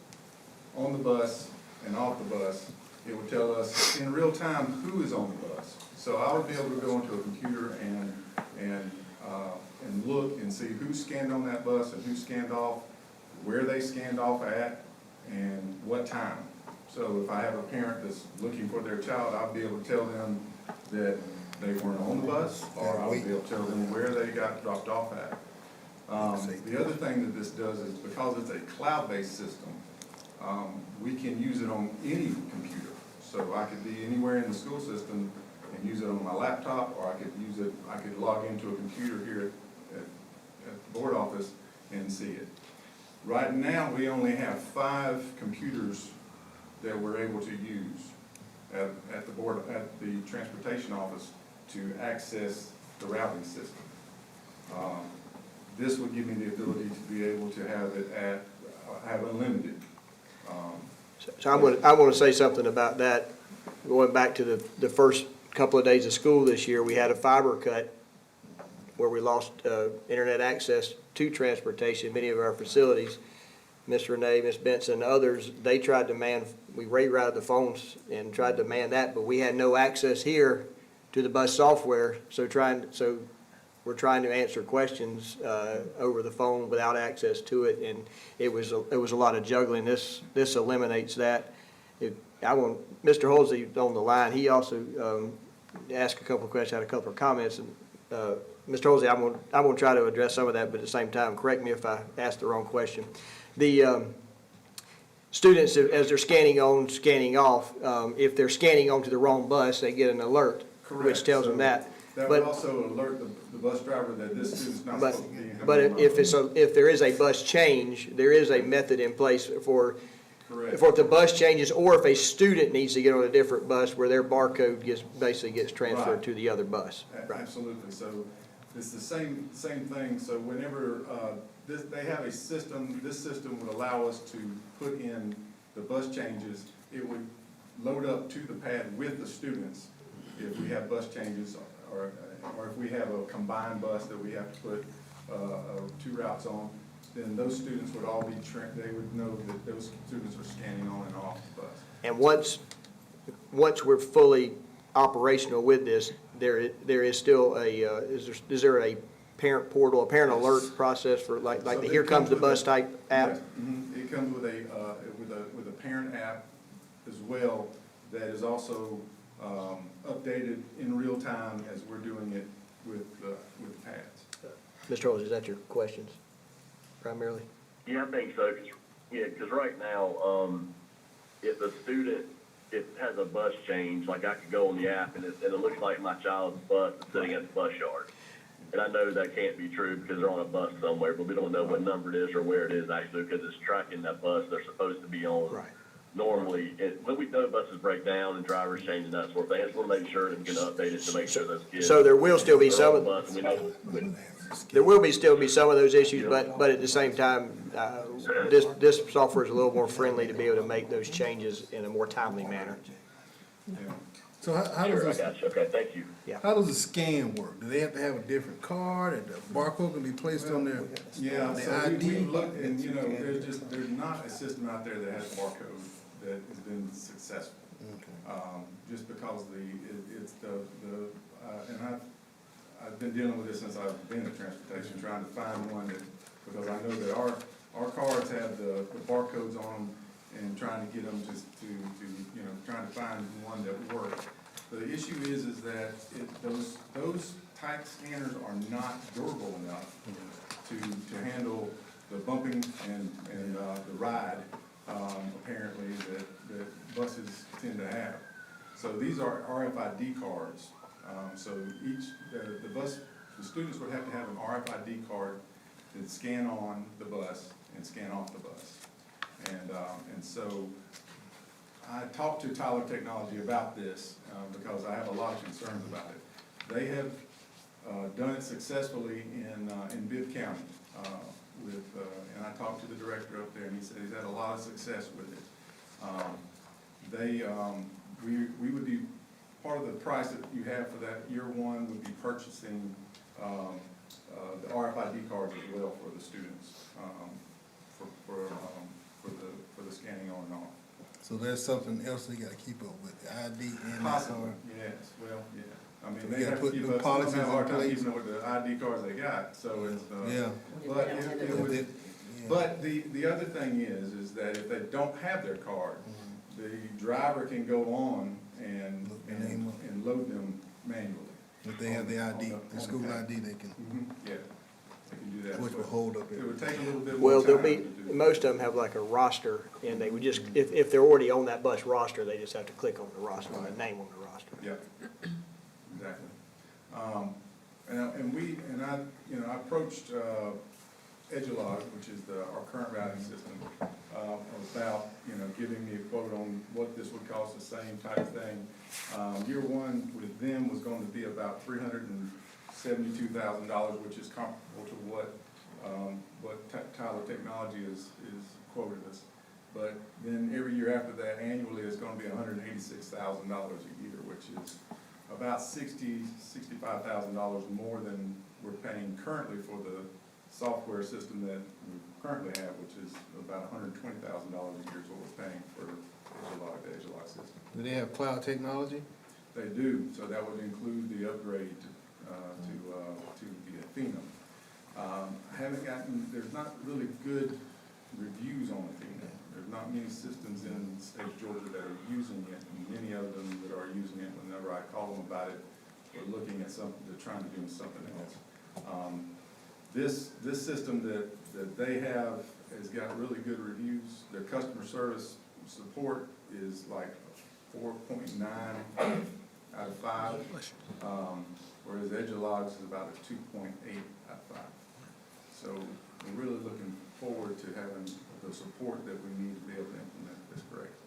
on the bus and off the bus. It would tell us in real time who is on the bus. So I would be able to go into a computer and look and see who scanned on that bus and who scanned off, where they scanned off at, and what time. So if I have a parent that's looking for their child, I'll be able to tell them that they weren't on the bus, or I'll be able to tell them where they got dropped off at. The other thing that this does is, because it's a cloud-based system, we can use it on any computer. So I could be anywhere in the school system and use it on my laptop, or I could log into a computer here at the board office and see it. Right now, we only have 5 computers that we're able to use at the transportation office to access the routing system. This would give me the ability to be able to have unlimited. So I want to say something about that, going back to the first couple of days of school this year, we had a fiber cut where we lost internet access to transportation, many of our facilities. Ms. Renee, Ms. Benson, others, they tried to we rerouted the phones and tried to man that, but we had no access here to the bus software, so we're trying to answer questions over the phone without access to it, and it was a lot of juggling. This eliminates that. Mr. Halsey on the line, he also asked a couple of questions, had a couple of comments, and Mr. Halsey, I'm gonna try to address some of that, but at the same time, correct me if I asked the wrong question. The students, as they're scanning on, scanning off, if they're scanning onto the wrong bus, they get an alert, which tells them that. That would also alert the bus driver that this student's not supposed to be in. But if there is a bus change, there is a method in place for if the bus changes, or if a student needs to get on a different bus where their barcode basically gets transferred to the other bus. Absolutely. So it's the same thing. So whenever they have a system, this system would allow us to put in the bus changes. It would load up to the pad with the students if we have bus changes, or if we have a combined bus that we have to put two routes on, then those students would all be they would know that those students are scanning on and off the bus. And once we're fully operational with this, there is still is there a parent portal, a parent alert process for like the Here Comes the Bus type app? Yes. It comes with a parent app as well that is also updated in real time as we're doing it with pads. Mr. Rose, is that your questions primarily? Yeah, I think so. Because right now, if a student has a bus change, like I could go on the app and it looks like my child's bus is sitting at the bus yard. And I know that can't be true because they're on a bus somewhere, but we don't know what number it is or where it is actually because it's tracking that bus they're supposed to be on. Right. Normally, when we know buses break down and drivers change and that sort of thing, I just want to make sure that we can update it to make sure those kids. So there will still be some of still be some of those issues, but at the same time, this software is a little more friendly to be able to make those changes in a more timely manner. So how does Sure, I this, got you. Okay, thank you. how does the scan work? Do they have to have a different card, and the barcode can be placed on their Yeah, the so ID? we've looked, and there's not a system out there that has a barcode that has been successful. Just because and I've been dealing with this since I've been in transportation, trying to find one because I know that our cards have the barcodes on them and trying to get them trying to find one that works. The issue is that those type scanners are not durable enough to handle the bumping and the ride, apparently, that buses tend to have. So these are RFID cards. So the students would have to have an RFID card that scan on the bus and scan off the bus. And so I talked to Tyler Technology about this because I have a lot of concerns about it. They have done it successfully in Bibb County and I talked to the director up there and he said he's had a lot of success with it. We would be, part of the price that you have for that year one would be purchasing the RFID cards as well for the students for the scanning on and off. So there's something else they gotta keep up with, the ID and that Possibly, card? yes, well, yeah. I mean, So we they gotta have to put keep new up, some of policies them have a hard in time place? keeping up with the ID cards they got, so it's, Yeah. but it would, but the other thing is that if they don't have their card, the driver can go on and load them manually. If they have the ID, the school ID, they can, Yeah, they can do that. which will hold up It would take a little bit more Well, time. there'll be, most of them have like a roster, and they would just, if they're already on that bus roster, they just have to click on the roster, the name on the roster. Yeah, exactly. I approached Edulog, which is our current routing system, about, giving me a quote on what this would cost, the same type thing. Year one with them was going to be about $372,000, which is comparable to what Tyler Technology is quoted us. But then every year after that, annually, it's going to be $186,000 a year, which is about $65,000 more than we're paying currently for the software system that we currently have, which is about $120,000 a year is what we're paying for the Edgelog system. Do they have cloud technology? They do, so that would include the upgrade to the Athena. I haven't gotten, there's not really good reviews on Athena. There's not many systems in the state of Georgia that are using it, and many of them that are using it, whenever I call them about it, we're looking at something, they're trying to do something else. This system that they have has got really good reviews. Their customer service support is like 4.9 out of 5, whereas Edgelog's is about a 2.8 out of 5. So we're really looking forward to having the support that we need to be able to implement this correctly.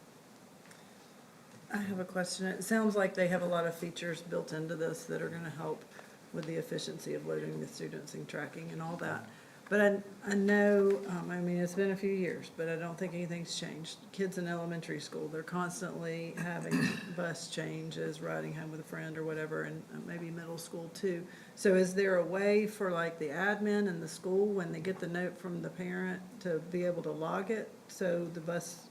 I have a question. It sounds like they have a lot of features built into this that are gonna help with the efficiency of loading the students and tracking and all that. But I know, I mean, it's been a few years, but I don't think anything's changed. Kids in elementary school, they're constantly having bus changes, riding home with a friend or whatever, and maybe middle school too. So is there a way for like the admin and the school, when they get the note from the parent, to be able to log it? So the bus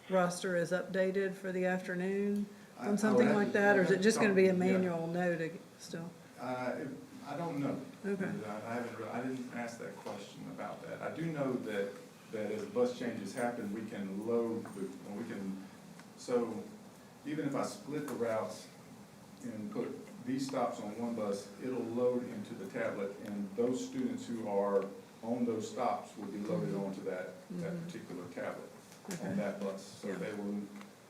roster is updated for the afternoon on something like that? Or is it just gonna be a manual note still? I don't know. Okay. I didn't ask that question about that. I do know that as bus changes happen, we can load, so even if I split the routes and put these stops on one bus, it'll load into the tablet, and those students who are on those stops will be loaded onto that particular tablet on that bus. So they will,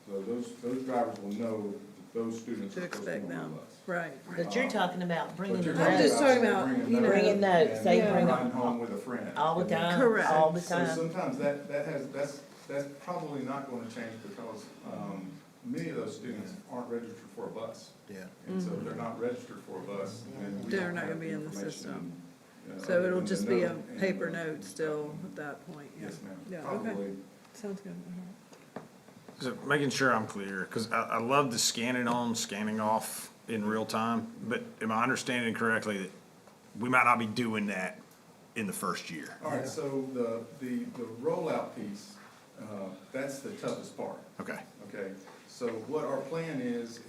so those drivers will know that those students To are supposed to expect be on them, the bus. right. But you're talking about bringing But the you're I'm notes. just talking about, you know. Bringing notes, and they Yeah. bring riding them home with a friend. all the time, Correct. all the So time. sometimes that's probably not gonna change because, many of those students aren't registered for a bus. Yeah. And so if they're not registered for a bus, then we They're don't not have gonna be in the information, system. other So it'll than just the be a note and paper the- note still at that point, yeah. Yes, ma'am. Yeah, okay. Probably. Sounds good. So making sure I'm clear, because I love the scanning on, scanning off in real time, but am I understanding correctly that we might not be doing that in the first year? All right, so the rollout piece, that's the toughest part. Okay. Okay, so what our plan is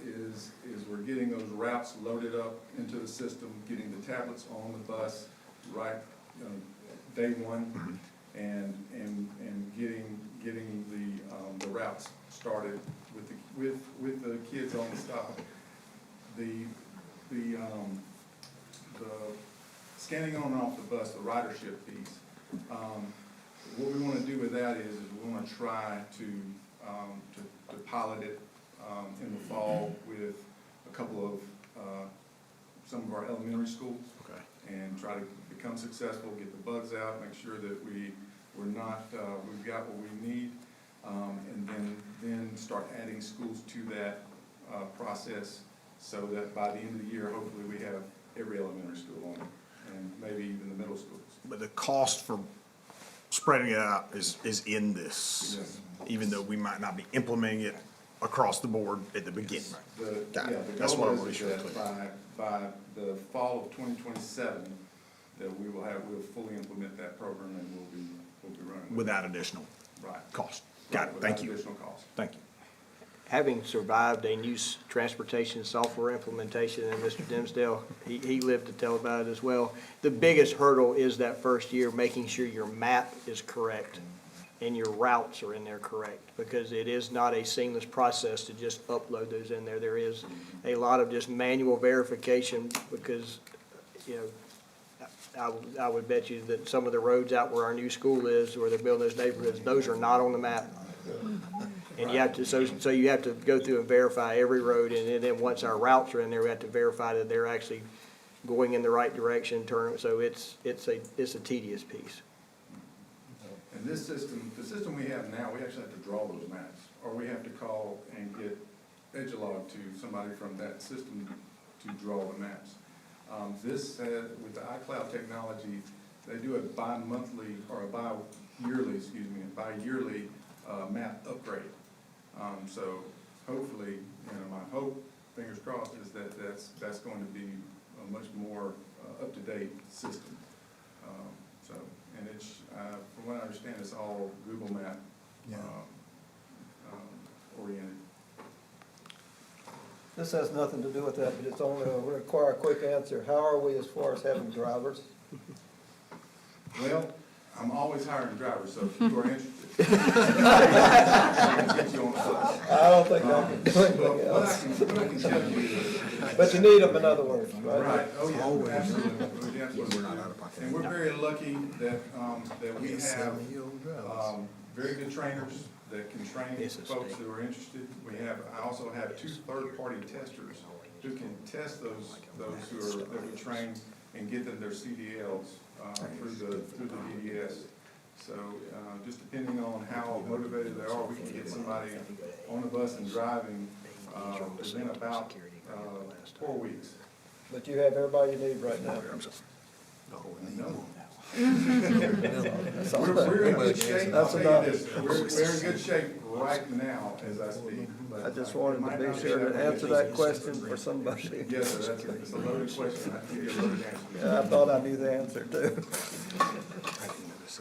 we're getting those routes loaded up into the system, getting the tablets on the bus, right, day one, and getting the routes started with the kids on the stop. The scanning on and off the bus, the ridership piece, what we wanna do with that is we wanna try to pilot it, in the fall with a couple of, some of our elementary schools. Okay. And try to become successful, get the bugs out, make sure that we're not, we've got what we need, and then start adding schools to that, process, so that by the end of the year, hopefully we have every elementary school on it, and maybe even the middle schools. But the cost for spreading it out is in this, Yes. even though we might not be implementing it across the board at the beginning. Got it. The That's what I goal wanna be is sure that clear. by the fall of 2027, that we'll fully implement that program, and we'll be running with it. Without additional Right. cost. Got it, thank you. Without additional cost. Thank you. Having survived a new transportation software implementation, and Mr. Dimsdale, he lived to tell about it as well. The biggest hurdle is that first year, making sure your map is correct and your routes are in there correct, because it is not a seamless process to just upload those in there. There is a lot of just manual verification, because, you know, I would bet you that some of the roads out where our new school is, where they're building those neighborhoods, those are not on the map. And you have to, so you have to go through and verify every road, and then once our routes are in there, we have to verify that they're actually going in the right direction, so it's a tedious piece. And this system, the system we have now, we actually have to draw those maps, or we have to call and get Edgelog to somebody from that system to draw the maps. This, with the iCloud technology, they do a bi-monthly, or a bi-yearly map upgrade. So hopefully, my hope fingers crossed, is that that's going to be a much more up-to-date system. So, and it's, from what I understand, it's all Google Map oriented. This has nothing to do with that, but it's only will require a quick answer. How are we as far as having drivers? Well, I'm always hiring drivers, so if you are interested. I can get you on the bus. I don't think I can do anything else. What I can tell you is. But you need them, in other words, right? Right, oh, yeah, absolutely. We absolutely do. And we're very lucky that, that we have, very good trainers that can train folks who are interested. I also have 2 third-party testers who can test those that we train and get them their CDLs, through the DDS. So, just depending on how motivated they are, we can get somebody on the bus and driving, within about, 4 weeks. But you have everybody you need right now. No. We're in good shape, I'll tell you this, we're in good shape right now as I speak. I just wanted to be sure to answer that question for somebody. Yes, sir, that's a loaded question, I can give you a loaded answer. Yeah, I thought I knew the answer too.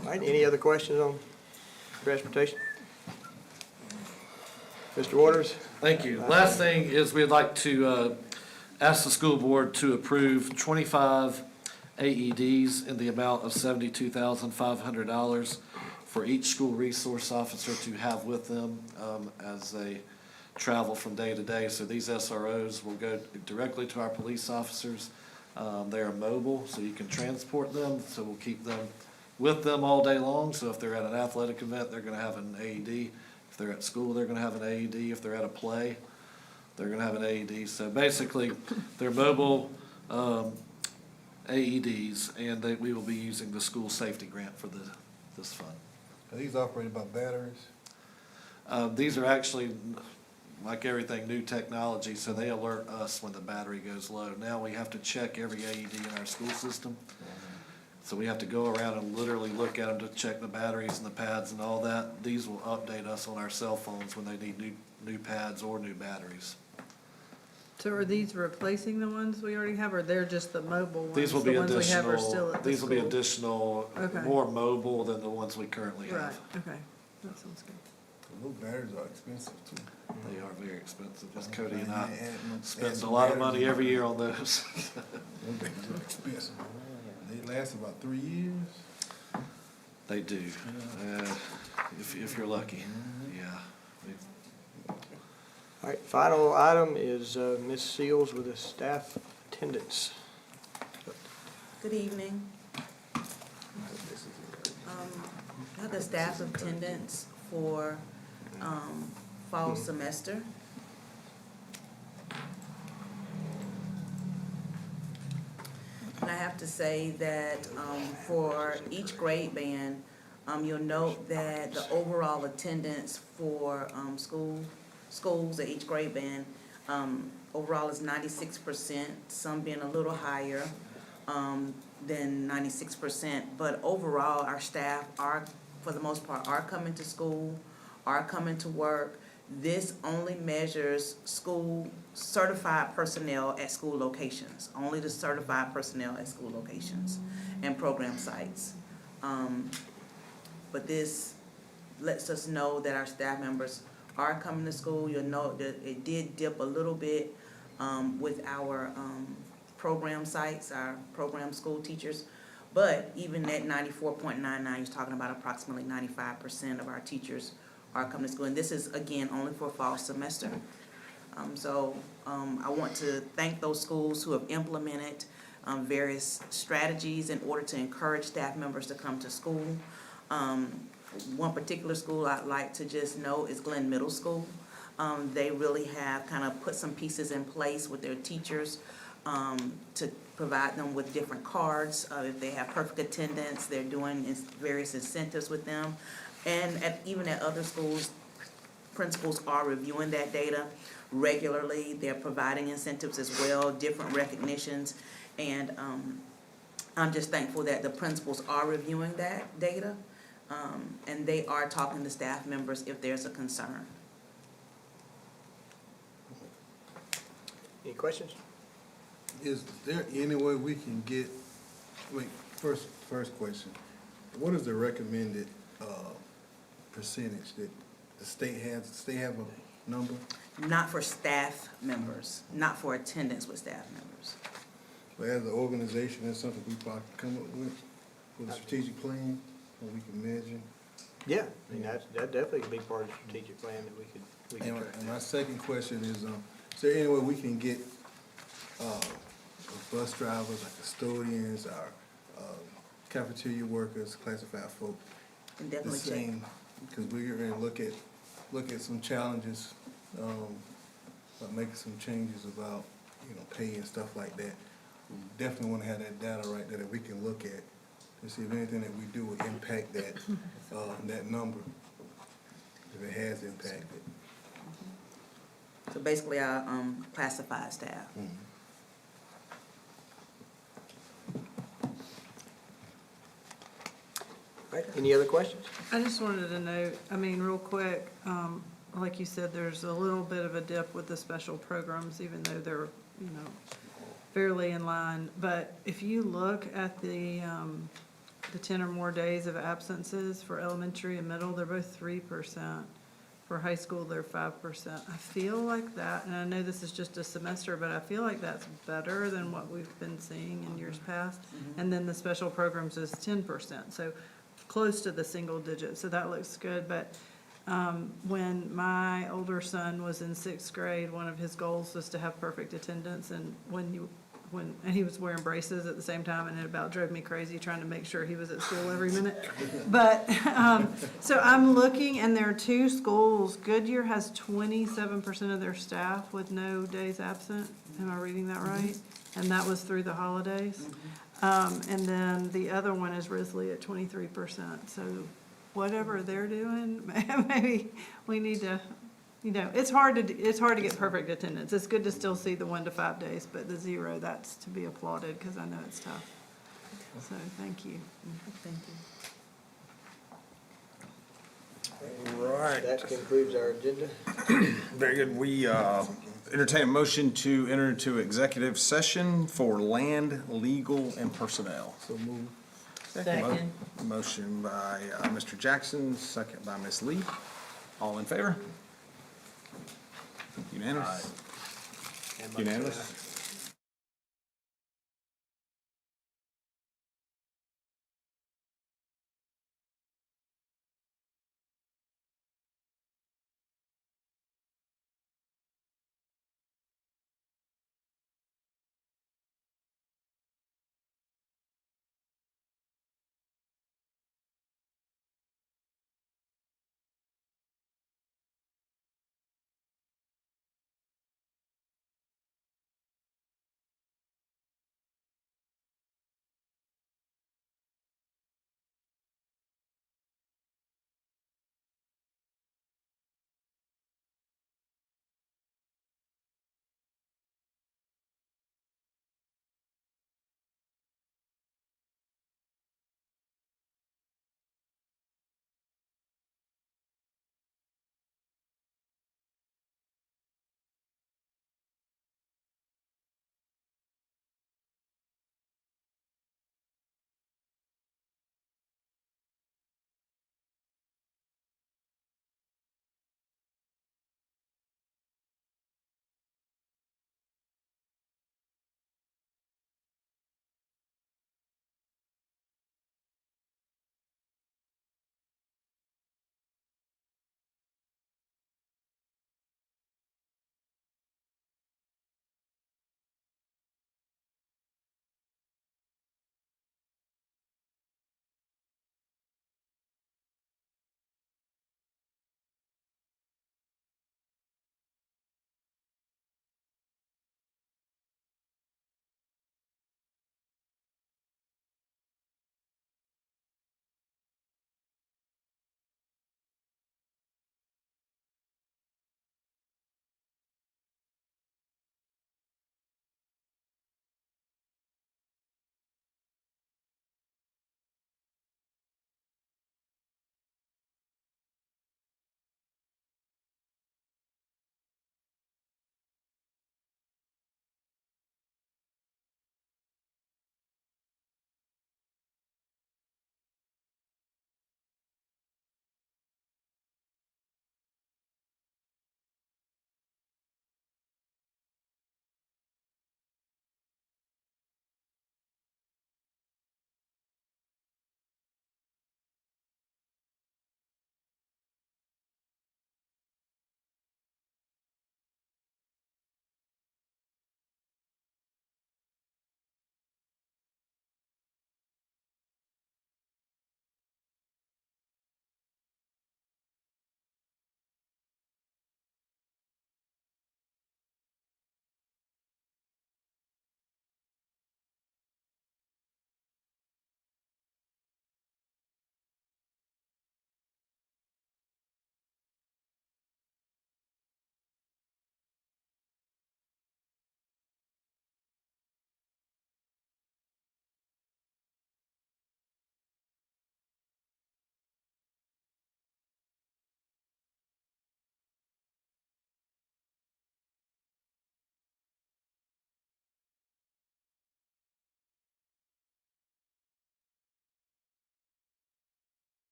All right, any other questions on transportation? Mr. Waters? Thank you. Last thing is we'd like to ask the school board to approve 25 AEDs in the amount of $72,500 for each school resource officer to have with them as they travel from day to day. So these SROs will go directly to our police officers. They are mobile, so you can transport them, so we'll keep them with them all day long. So if they're at an athletic event, they're gonna have an AED. If they're at school, they're gonna have an AED. If they're at a play, they're gonna have an AED. So basically, they're mobile AEDs, and we will be using the school safety grant for this fund. Are these operated by batteries? These are actually, like everything, new technology, so they alert us when the battery goes low. Now we have to check every AED in our school system. So we have to go around and literally look at them to check the batteries and the pads and all that. These will update us on our cell phones when they need new pads or new batteries. So are these replacing the ones we already have, or they're just the mobile ones? These will be The ones we have are still additional, at the these will be school? additional, Okay. more mobile than the ones we currently Right, have. okay, that sounds good. Those batteries are expensive too. They are very expensive. Just Cody and I Add spend some a lot of batteries money on every it. year on those. Those batteries are expensive. They last about 3 years. They do, if you're lucky, yeah. All right, final item is Ms. Seals with the staff attendance. Good evening. I have the staff attendance for fall semester. And I have to say that for each grade band, you'll note that the overall attendance for schools at each grade band overall is 96%, some being a little higher than 96%. But overall, our staff are, for the most part, are coming to school, are coming to work. This only measures school certified personnel at school locations, only the certified personnel at school locations and program sites. But this lets us know that our staff members are coming to school. You'll note that it did dip a little bit with our program sites, our program school teachers. But even at 94.99, you're talking about approximately 95% of our teachers are coming to school. And this is, again, only for fall semester. I want to thank those schools who have implemented various strategies in order to encourage staff members to come to school. One particular school I'd like to just note is Glynn Middle School. They really have kind of put some pieces in place with their teachers to provide them with different cards. If they have perfect attendance, they're doing various incentives with them. And even at other schools, principals are reviewing that data regularly. They're providing incentives as well, different recognitions. And I'm just thankful that the principals are reviewing that data. And they are talking to staff members if there's a concern. Any questions? Is there any way we can get, wait, first question, what is the recommended, percentage that the state has? Does the state have a number? Not for staff members, not for attendance with staff members. But as an organization, that's something we probably come up with a strategic plan, or we can measure. Yeah, I mean, that definitely could be part of the strategic plan that we could And track. my second question is there any way we can get, bus drivers, like custodians, our, cafeteria workers, classified folk? And definitely the check. same, because we're gonna look at some challenges, about making some changes about, pay and stuff like that. We definitely wanna have that data right there that we can look at to see if anything that we do will impact that, that number, if it has impacted. So basically our classified staff. All right, any other questions? I just wanted to note, I mean, real quick, like you said, there's a little bit of a dip with the special programs, even though they're, fairly in line. But if you look at the 10 or more days of absences for elementary and middle, they're both 3%. For high school, they're 5%. I feel like that, and I know this is just a semester, but I feel like that's better than what we've been seeing in years past. And then the special programs is 10%, so close to the single digit, so that looks good. But when my older son was in 6th grade, one of his goals was to have perfect attendance, and and he was wearing braces at the same time, and it about drove me crazy trying to make sure he was at school every minute. But, so I'm looking, and there are 2 schools. Goodyear has 27% of their staff with no days absent. Am I reading that right? And that was through the holidays. And then the other one is Risley at 23%. So whatever they're doing, maybe we need to, it's hard to get perfect attendance. It's good to still see the 1 to 5 days, but the 0, that's to be applauded, because I know it's tough. So, thank you. Thank you. Right. That concludes our agenda. Very good. We entertain a motion to enter into executive session for land, legal, and personnel. So move. Second. Motion by Mr. Jackson, second by Ms. Lee. All in favor? Unanimous? Unanimous?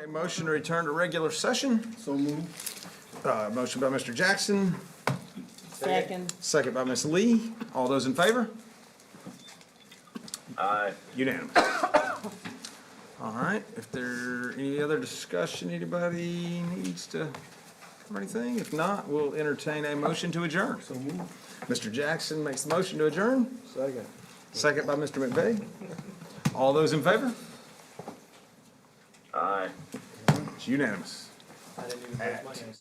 A motion to return to regular session. So moved. Motion by Mr. Jackson, Second. second by Ms. Lee. All those in favor? Aye. Unanimous. All right, if there any other discussion anybody needs to, or anything, if not, we'll entertain a motion to adjourn. So moved. Mr. Jackson makes the motion to adjourn, Second. second by Mr. McVeigh. All those in favor? Aye. It's unanimous. I didn't even raise my hand.